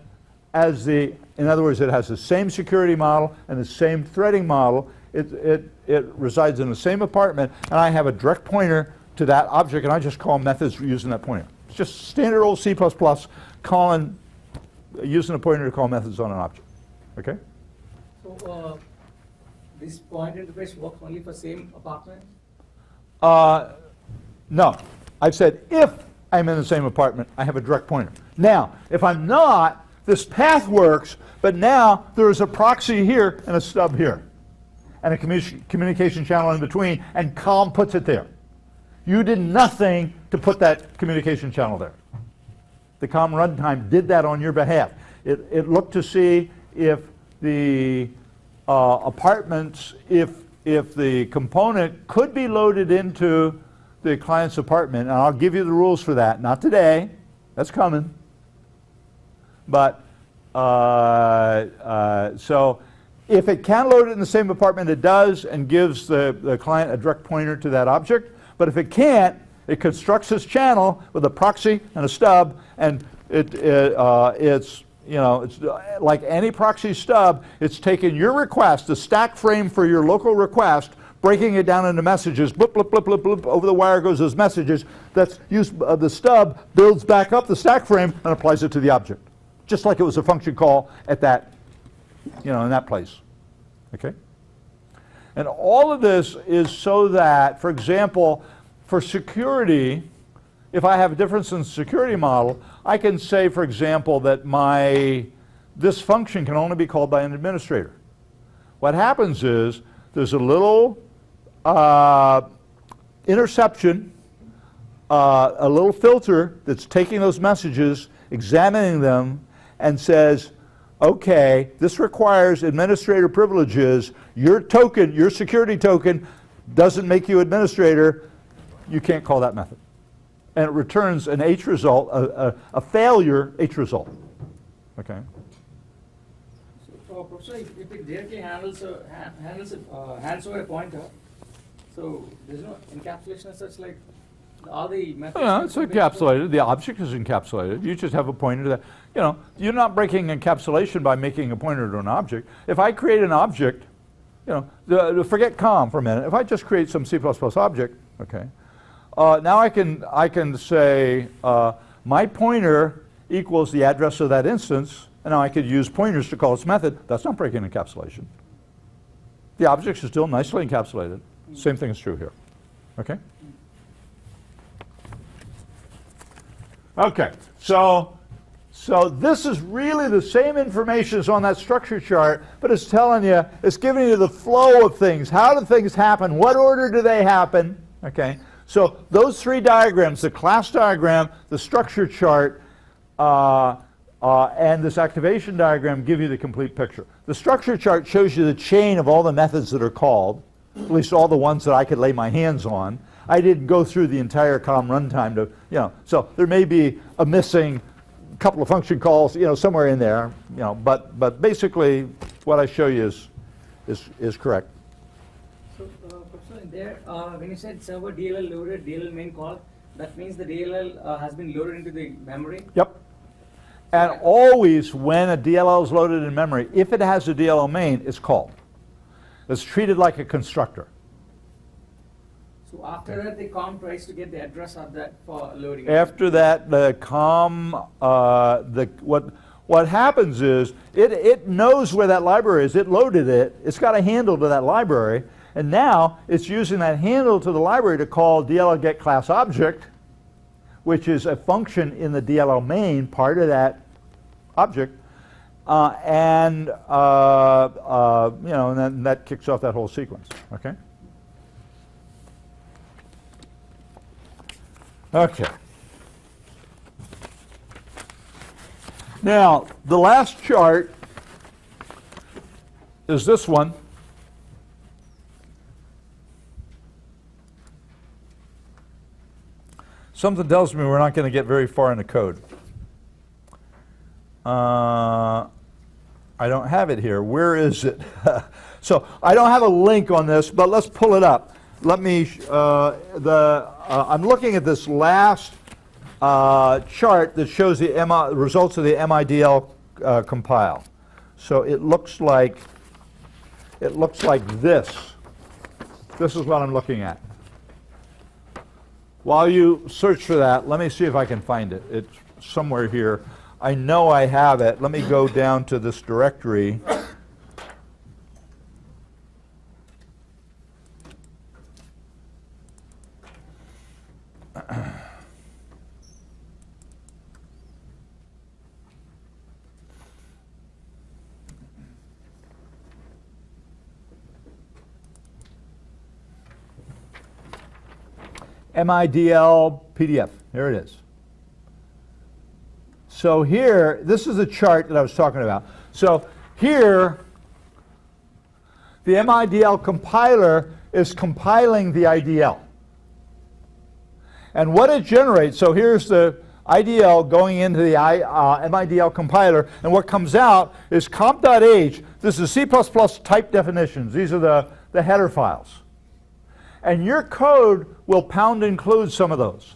as in other words, it has the same security model and the same threading model, it resides in the same apartment, and I have a direct pointer to that object, and I just call methods using that pointer. It's just standard old C++ using a pointer to call methods on an object. Okay? So this point interface works only for same apartment? No. I've said if I'm in the same apartment, I have a direct pointer. Now, if I'm not, this path works, but now there's a proxy here and a stub here, and a communication channel in between, and COM puts it there. You did nothing to put that communication channel there. The COM runtime did that on your behalf. It looked to see if the apartments, if the component could be loaded into the client's apartment, and I'll give you the rules for that. Not today, that's coming. But so if it can load it in the same apartment, it does, and gives the client a direct pointer to that object. But if it can't, it constructs this channel with a proxy and a stub, and it's like any proxy stub. It's taken your request, the stack frame for your local request, breaking it down into messages. Blip, blip, blip, blip, blip. Over the wire goes those messages. That's used. The stub builds back up the stack frame and applies it to the object, just like it was a function call at that, in that place. Okay. And all of this is so that, for example, for security, if I have a difference in the security model, I can say, for example, that this function can only be called by an administrator. What happens is there's a little interception, a little filter that's taking those messages, examining them, and says, okay, this requires administrator privileges. Your token, your security token, doesn't make you administrator. You can't call that method. And it returns an H result, a failure H result. Okay. So, Professor, if it directly hands over a pointer, so there's no encapsulation as such, like all the methods? Yeah, it's encapsulated. The object is encapsulated. You just have a pointer to that. You're not breaking encapsulation by making a pointer to an object. If I create an object, you know, forget COM for a minute. If I just create some C++ object, okay, now I can say my pointer equals the address of that instance, and now I could use pointers to call its method. That's not breaking encapsulation. The objects are still nicely encapsulated. Same thing is true here. Okay? Okay, so this is really the same information as on that structure chart, but it's telling you, it's giving you the flow of things. How do things happen? What order do they happen? Okay, so those three diagrams, the class diagram, the structure chart, and this activation diagram give you the complete picture. The structure chart shows you the chain of all the methods that are called, at least all the ones that I could lay my hands on. I didn't go through the entire COM runtime to, you know, so there may be a missing couple of function calls, you know, somewhere in there, you know, but basically what I show you is correct. So, Professor, there, when you said server DLL loaded, DLL main call, that means the DLL has been loaded into the memory? Yep. And always when a DLL is loaded in memory, if it has a DLL main, it's called. It's treated like a constructor. So after that, the COM tries to get the address of that for loading. After that, the COM, what happens is it knows where that library is. It loaded it. It's got a handle to that library. And now it's using that handle to the library to call Dll Get Class Object, which is a function in the DLL main part of that object. You know, and then that kicks off that whole sequence. Okay? Okay. Now, the last chart is this one. Something tells me we're not going to get very far in the code. I don't have it here. Where is it? So I don't have a link on this, but let's pull it up. Let me, I'm looking at this last chart that shows the results of the MIDL compile. So it looks like this. This is what I'm looking at. While you search for that, let me see if I can find it. It's somewhere here. I know I have it. Let me go down to this directory. MIDL PDF. Here it is. So here, this is the chart that I was talking about. So here, the MIDL compiler is compiling the IDL. And what it generates, so here's the IDL going into the MIDL compiler, and what comes out is comp.h. This is C++ type definitions. These are the header files. And your code will pound include some of those.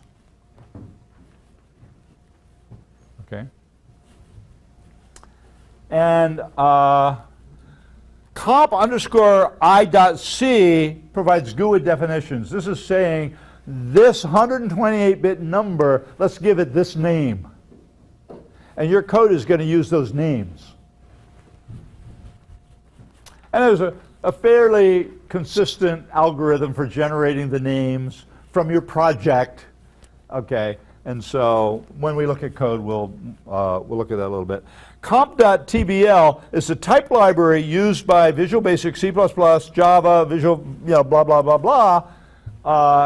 Okay. And comp_i.c provides GUID definitions. This is saying this 128-bit number, let's give it this name. And your code is going to use those names. And there's a fairly consistent algorithm for generating the names from your project. Okay, and so when we look at code, we'll look at that a little bit. Comp.tbl is the type library used by Visual Basic, C++, Java, Visual, blah, blah, blah, blah,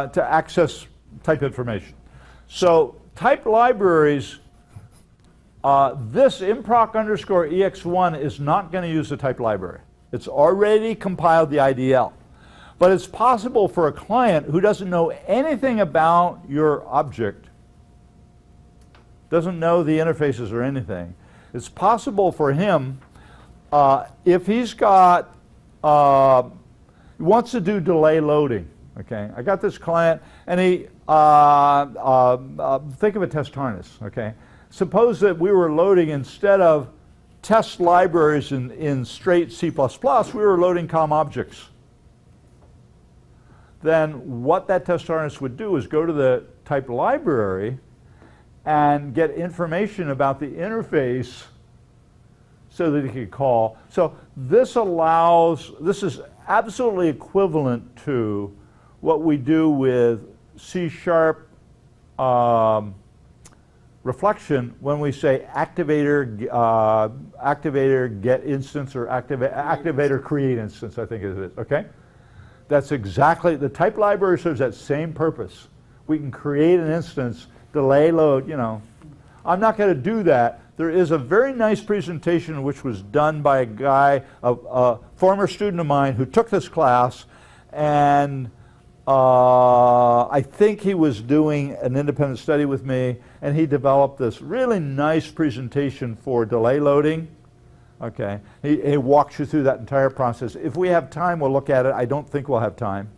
to access type information. So type libraries, this improc_ex1 is not going to use the type library. It's already compiled the IDL. But it's possible for a client who doesn't know anything about your object, doesn't know the interfaces or anything, it's possible for him, if he's got, he wants to do delay loading, okay? I got this client, and he, think of a test harness, okay? Suppose that we were loading, instead of test libraries in straight C++, we were loading COM objects. Then what that test harness would do is go to the type library and get information about the interface so that it could call. So this is absolutely equivalent to what we do with C# reflection when we say activator get instance or activator create instance, I think it is, okay? That's exactly, the type library serves that same purpose. We can create an instance, delay load, you know. I'm not going to do that. There is a very nice presentation which was done by a guy, a former student of mine who took this class, and I think he was doing an independent study with me, and he developed this really nice presentation for delay loading. Okay, he walks you through that entire process. If we have time, we'll look at it. I don't think we'll have time,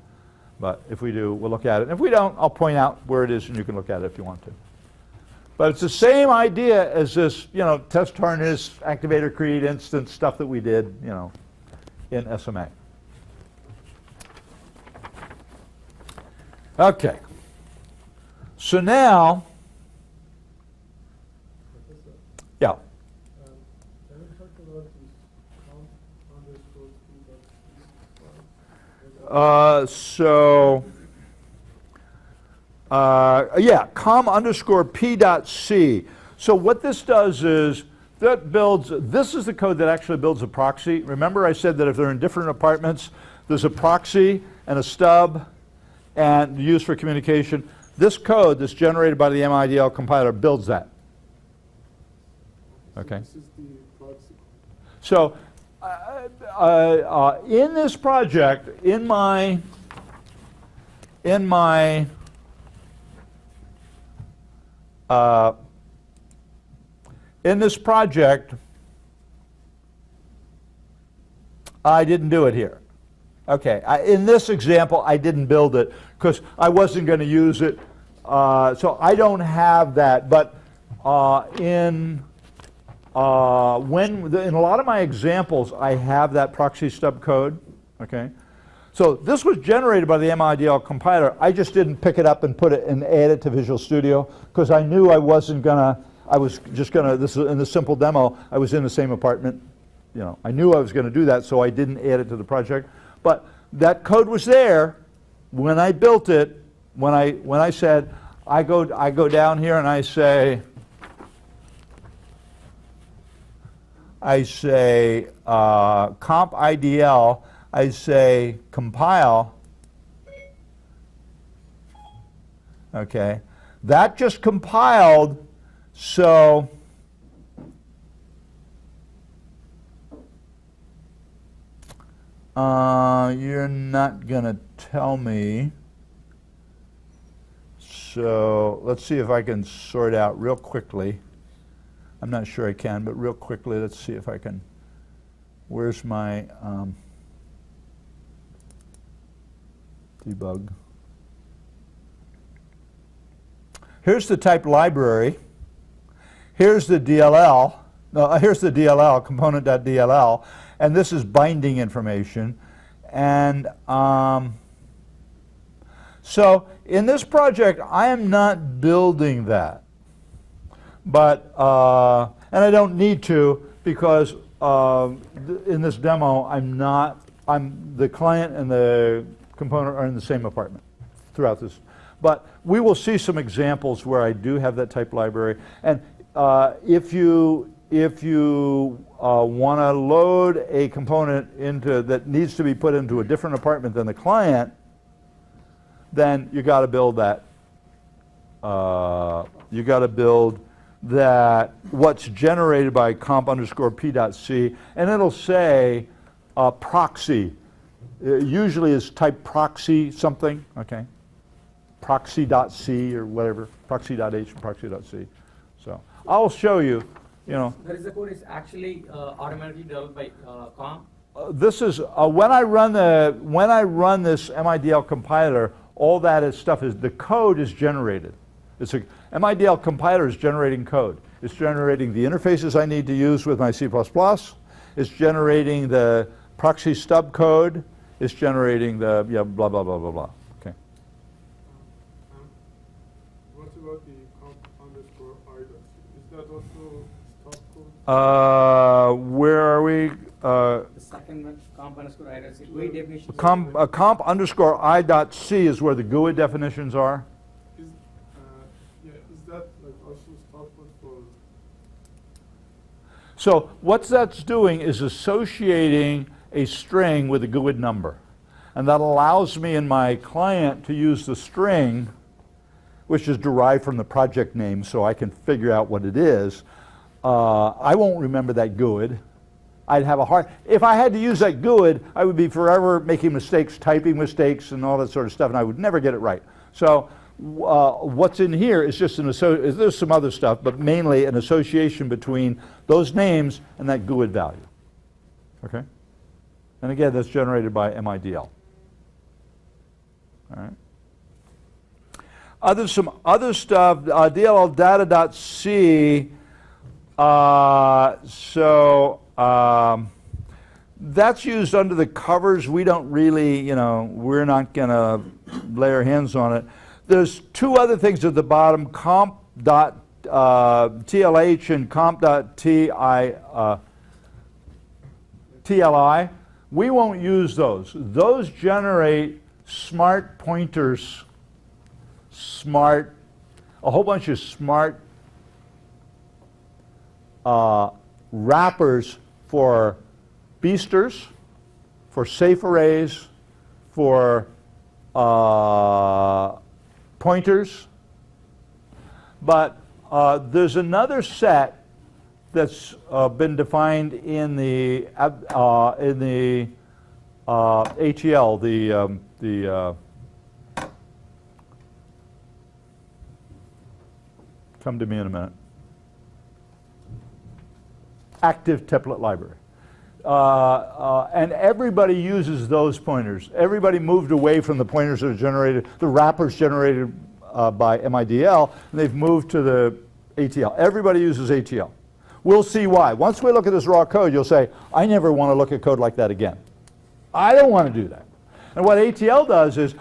but if we do, we'll look at it. And if we don't, I'll point out where it is, and you can look at it if you want to. But it's the same idea as this, you know, test harness, activator create instance stuff that we did, you know, in SMA. Okay. So now, yeah. Yeah, com_p.c. So what this does is that builds, this is the code that actually builds a proxy. Remember I said that if they're in different apartments, there's a proxy and a stub and used for communication. This code that's generated by the MIDL compiler builds that. Okay. This is the proxy. So in this project, in this project, I didn't do it here. Okay, in this example, I didn't build it because I wasn't going to use it, so I don't have that. But in a lot of my examples, I have that proxy stub code. Okay, so this was generated by the MIDL compiler. I just didn't pick it up and put it and add it to Visual Studio because I knew I wasn't gonna. I was just gonna. This is in the simple demo. I was in the same apartment. You know, I knew I was going to do that, so I didn't add it to the project. But that code was there when I built it. When I said I go down here and I say comp IDL. I say compile. Okay, that just compiled. So you're not going to tell me. So let's see if I can sort out real quickly. I'm not sure I can, but real quickly, let's see if I can. Where's my debug? Here's the type library. Here's the DLL. No, here's the DLL, component.dll. And this is binding information. And so in this project, I am not building that. But, and I don't need to because in this demo, the client and the component are in the same apartment throughout this. But we will see some examples where I do have that type library. And if you want to load a component that needs to be put into a different apartment than the client, then you got to build that. You got to build that what's generated by comp_p.c, and it'll say proxy. It usually is type proxy something. Okay, proxy.c or whatever, proxy.h and proxy.c. So I'll show you. You know, there is the code is actually automatically developed by comp. This is when I run this MIDL compiler. All that stuff is the code is generated. It's a MIDL compiler is generating code. It's generating the interfaces I need to use with my C++. It's generating the proxy stub code. It's generating the blah, blah, blah, blah, blah. Okay. What about the comp_i.c? Is that also stop code? Where are we? The second one, comp_i.c. GUI definition. Comp_i.c is where the GUI definitions are. Is that like also stop code for? So what that's doing is associating a string with a GUID number. And that allows me in my client to use the string, which is derived from the project name, so I can figure out what it is. I won't remember that GUID. I'd have a hard, if I had to use that GUID, I would be forever making mistakes, typing mistakes and all that sort of stuff, and I would never get it right. So what's in here is just there's some other stuff, but mainly an association between those names and that GUID value. Okay? And again, that's generated by MIDL. All right. Some other stuff, DLL data.c. That's used under the covers. We don't really, we're not going to lay our hands on it. There's two other things at the bottom, comp.tlh and comp.tli. We won't use those. Those generate smart pointers, a whole bunch of smart wrappers for beasters, for safe arrays, for pointers. But there's another set that's been defined in the ATL, come to me in a minute. Active template library. And everybody uses those pointers. Everybody moved away from the pointers that are generated, the wrappers generated by MIDL, and they've moved to the ATL. Everybody uses ATL. We'll see why. Once we look at this raw code, you'll say, I never want to look at code like that again. I don't want to do that. And what ATL does is,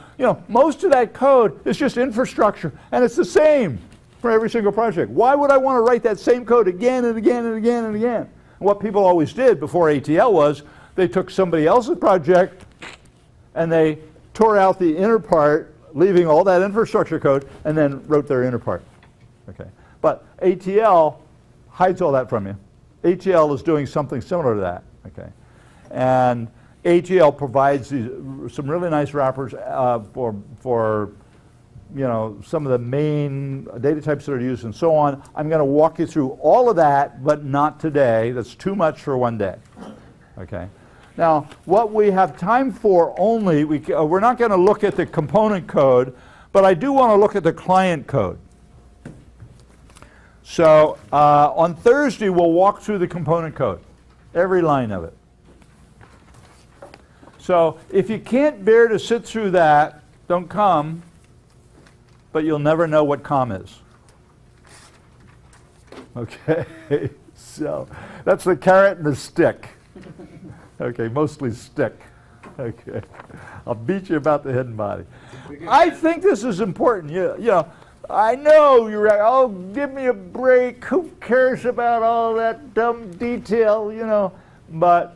most of that code is just infrastructure, and it's the same for every single project. Why would I want to write that same code again and again and again and again? And what people always did before ATL was they took somebody else's project and they tore out the inner part, leaving all that infrastructure code, and then wrote their inner part. Okay. But ATL hides all that from you. ATL is doing something similar to that. Okay. And ATL provides some really nice wrappers for some of the main data types that are used and so on. I'm going to walk you through all of that, but not today. That's too much for one day. Okay. Now, what we have time for only, we're not going to look at the component code, but I do want to look at the client code. So on Thursday, we'll walk through the component code, every line of it. So if you can't bear to sit through that, don't come, but you'll never know what COM is. Okay, so that's the carrot and the stick. Okay, mostly stick. Okay, I'll beat you about the head and body. I think this is important. I know you're like, oh, give me a break. Who cares about all that dumb detail, But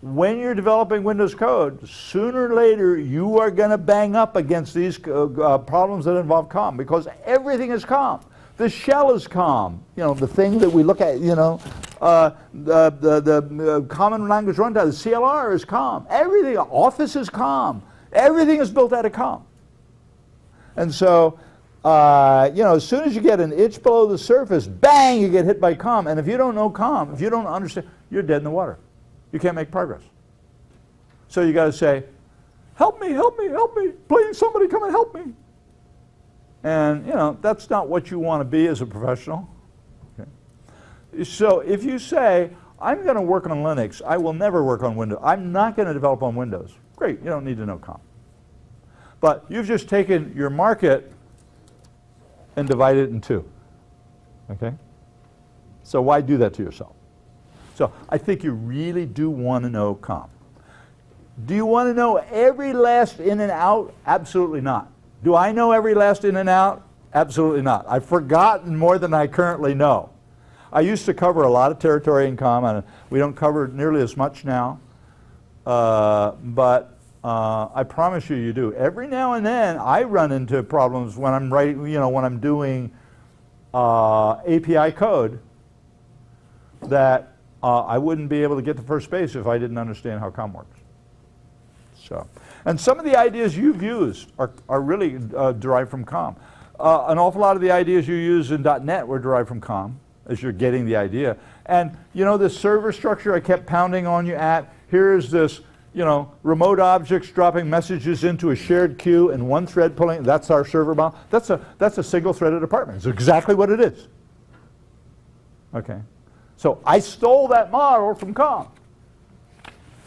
when you're developing Windows code, sooner or later you are going to bang up against these problems that involve COM, because everything is COM. The shell is COM. The thing that we look at, the common language runtime, the CLR is COM. Everything, Office is COM. Everything is built out of COM. And so, as soon as you get an inch below the surface, bang, you get hit by COM. And if you don't know COM, if you don't understand, you're dead in the water. You can't make progress. So you got to say, help me, help me, help me. Please, somebody come and help me. And, that's not what you want to be as a professional. Okay. So if you say, I'm going to work on Linux, I will never work on Windows. I'm not going to develop on Windows. Great, you don't need to know COM. But you've just taken your market and divided it in two. Okay? So why do that to yourself? So I think you really do want to know COM. Do you want to know every last in and out? Absolutely not. Do I know every last in and out? Absolutely not. I've forgotten more than I currently know. I used to cover a lot of territory in COM, and we don't cover nearly as much now. But I promise you, you do. Every now and then, I run into problems when I'm writing, when I'm doing API code that I wouldn't be able to get to first base if I didn't understand how COM works. So, and some of the ideas you've used are really derived from COM. An awful lot of the ideas you use in .NET were derived from COM, as you're getting the idea. And this server structure I kept pounding on you at, here's this, remote objects dropping messages into a shared queue and one thread pulling, that's our server model. That's a single-threaded apartment. It's exactly what it is. Okay. So I stole that model from COM,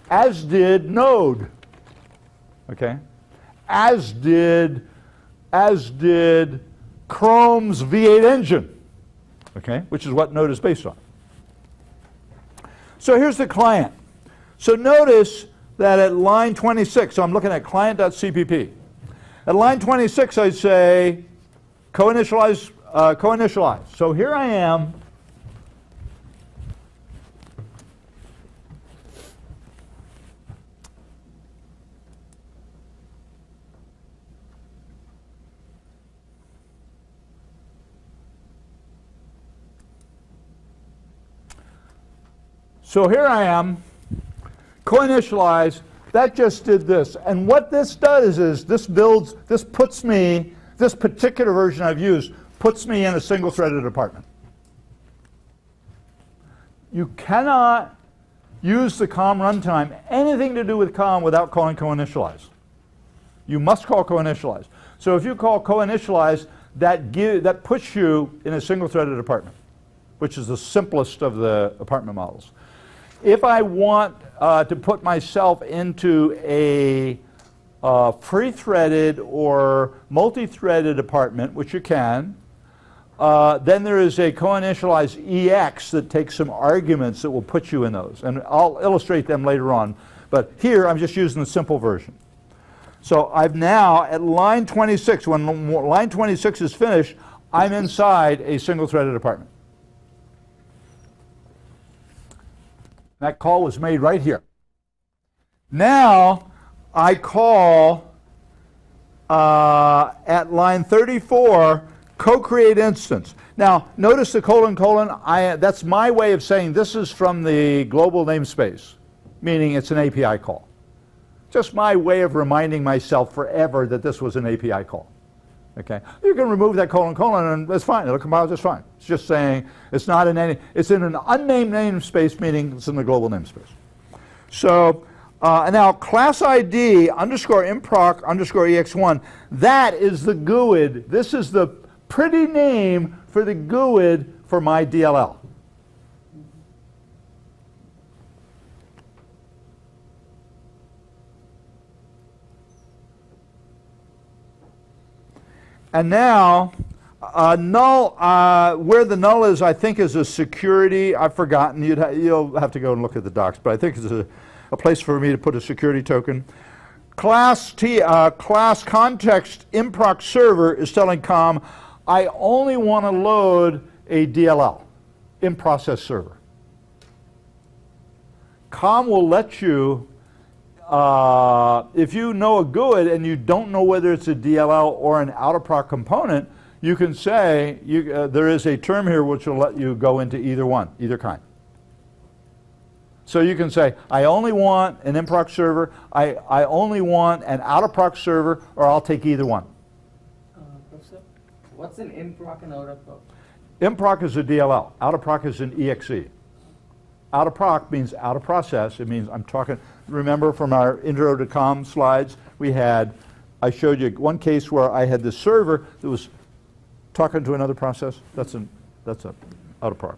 as did Node. Okay. As did Chrome's V8 engine, okay, which is what Node is based on. So here's the client. So notice that at line 26, so I'm looking at client.cpp. At line 26, I say co-initialize, co-initialize. So here I am. So here I am, co-initialize, that just did this. And what this does is this puts me, this particular version I've used, puts me in a single-threaded apartment. You cannot use the COM runtime, anything to do with COM, without calling co-initialize. You must call co-initialize. So if you call co-initialize, that puts you in a single-threaded apartment, which is the simplest of the apartment models. If I want to put myself into a free-threaded or multi-threaded apartment, which you can, then there is a co-initialize EX that takes some arguments that will put you in those. And I'll illustrate them later on. But here, I'm just using the simple version. So I've now, at line 26, when line 26 is finished, I'm inside a single-threaded apartment. That call was made right here. Now, I call, at line 34, co-create instance. Now, notice the colon, that's my way of saying this is from the global namespace, meaning it's an API call. Just my way of reminding myself forever that this was an API call. Okay, you can remove that colon and that's fine. It'll compile just fine. It's just saying it's not in any. It's in an unnamed namespace, meaning it's in the global namespace. So now class ID underscore improc underscore ex1. That is the GUID. This is the pretty name for the GUID for my DLL. And now, null, where the null is, I think, is a security. I've forgotten. You'll have to go and look at the docs, but I think it's a place for me to put a security token. Class context improc server is telling COM, I only want to load a DLL, in-process server. COM will let you, if you know a GUID and you don't know whether it's a DLL or an out-of-proc component, you can say, there is a term here which will let you go into either one, either kind. So you can say, I only want an improc server, I only want an out-of-proc server, or I'll take either one. Professor, what's an improc and out-of-proc? Improc is a DLL, out-of-proc is an EXE. Out-of-proc means out-of-process. It means I'm talking, remember from our intro to COM slides, I showed you one case where I had the server that was talking to another process. That's a out-of-proc.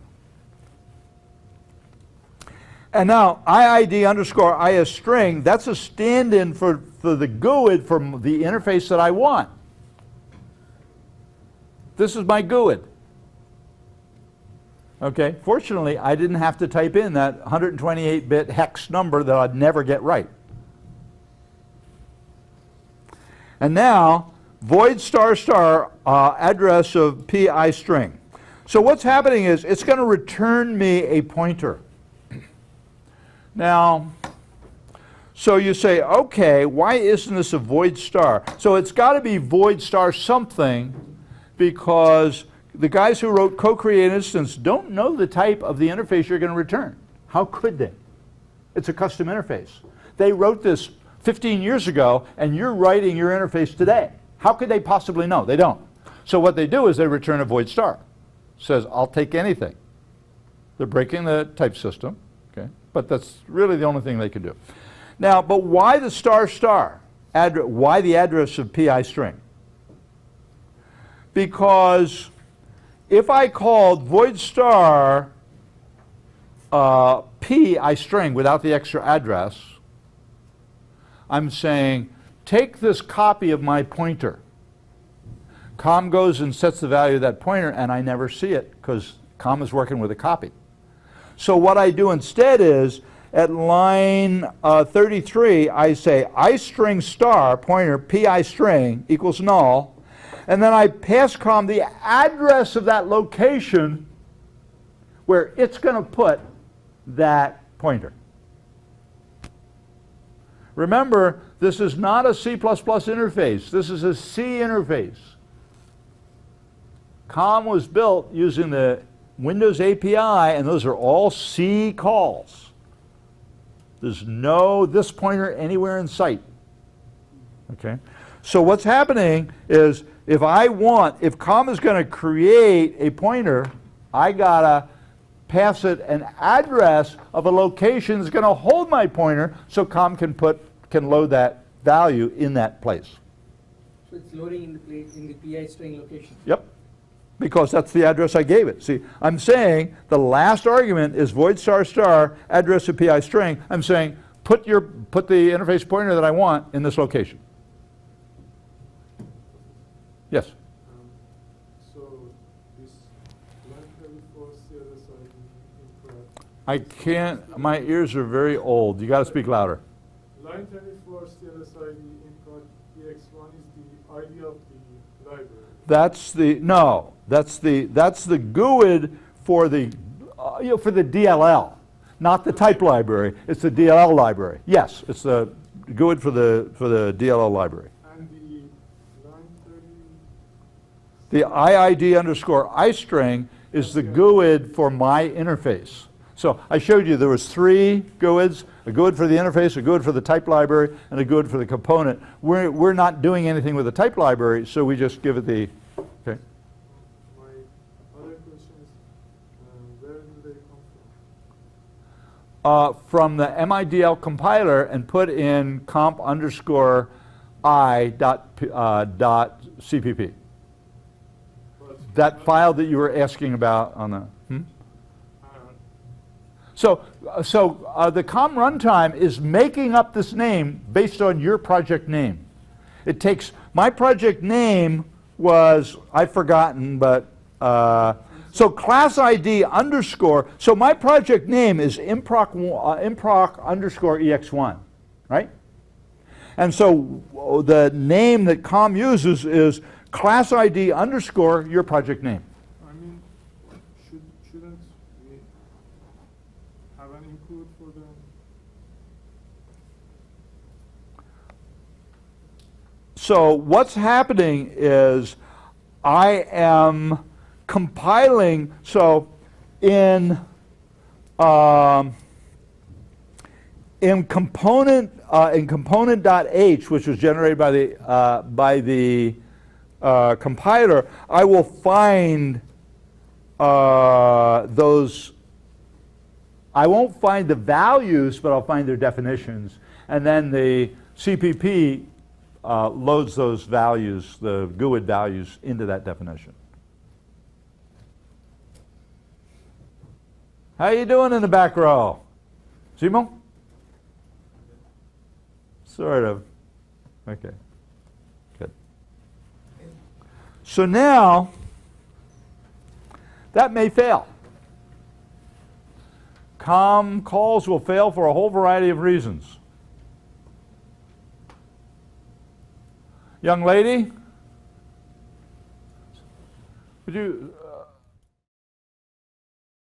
And now IID underscore IS string, that's a stand-in for the GUID from the interface that I want. This is my GUID. Okay, fortunately, I didn't have to type in that 128-bit hex number that I'd never get right. And now, void star star address of PI string. So what's happening is it's going to return me a pointer. Now, so you say, okay, why isn't this a void star? So it's got to be void star something, because the guys who wrote co-create instance don't know the type of the interface you're going to return. How could they? It's a custom interface. They wrote this 15 years ago, and you're writing your interface today. How could they possibly know? They don't. So what they do is they return a void star. Says, I'll take anything. They're breaking the type system, okay? But that's really the only thing they can do. Now, but why the star star? Why the address of PI string? Because if I called void star PI string without the extra address, I'm saying, take this copy of my pointer. COM goes and sets the value of that pointer, and I never see it because COM is working with a copy. So what I do instead is, at line 33, I say iString star pointer PI string equals null, and then I pass COM the address of that location where it's going to put that pointer. Remember, this is not a C++ interface. This is a C interface. COM was built using the Windows API, and those are all C calls. There's no this pointer anywhere in sight. Okay? So what's happening is, if COM is going to create a pointer, I got to pass it an address of a location that's going to hold my pointer, so COM can load that value in that place. So it's loading in the PI string location. Yep, because that's the address I gave it. See, I'm saying the last argument is void star star address of PI string. I'm saying put the interface pointer that I want in this location. Yes. So this line 34 CLSI incorrect. I can't. My ears are very old. You got to speak louder. Line 34 CLSI input EX1 is the ID of the library. That's the no. That's the GUID for the for the DLL, not the type library. It's the DLL library. Yes, it's the GUID for the DLL library. And the line 30. The IID underscore iString is the GUID for my interface. So I showed you there was 3 GUIDs, a GUID for the interface, a GUID for the type library, and a GUID for the component. We're not doing anything with the type library, so we just give it the, okay. My other question is, where do they come From the MIDL compiler, and put in comp underscore I dot CPP. That file that you were asking about on the, So the COM runtime is making up this name based on your project name. It takes, my project name was, I've forgotten, but, so class ID underscore, so my project name is improc underscore EX1, right? And so the name that COM uses is class ID underscore your project name. I mean, shouldn't we have an include for them? So what's happening is I am compiling, so in component.h, which was generated by the compiler, I will find those. I won't find the values, but I'll find their definitions, and then the CPP loads those values, the GUID values, into that definition. How you doing in the back row? Simo? Sort of. Okay. Good. So now, that may fail. COM calls will fail for a whole variety of reasons. Young lady, would you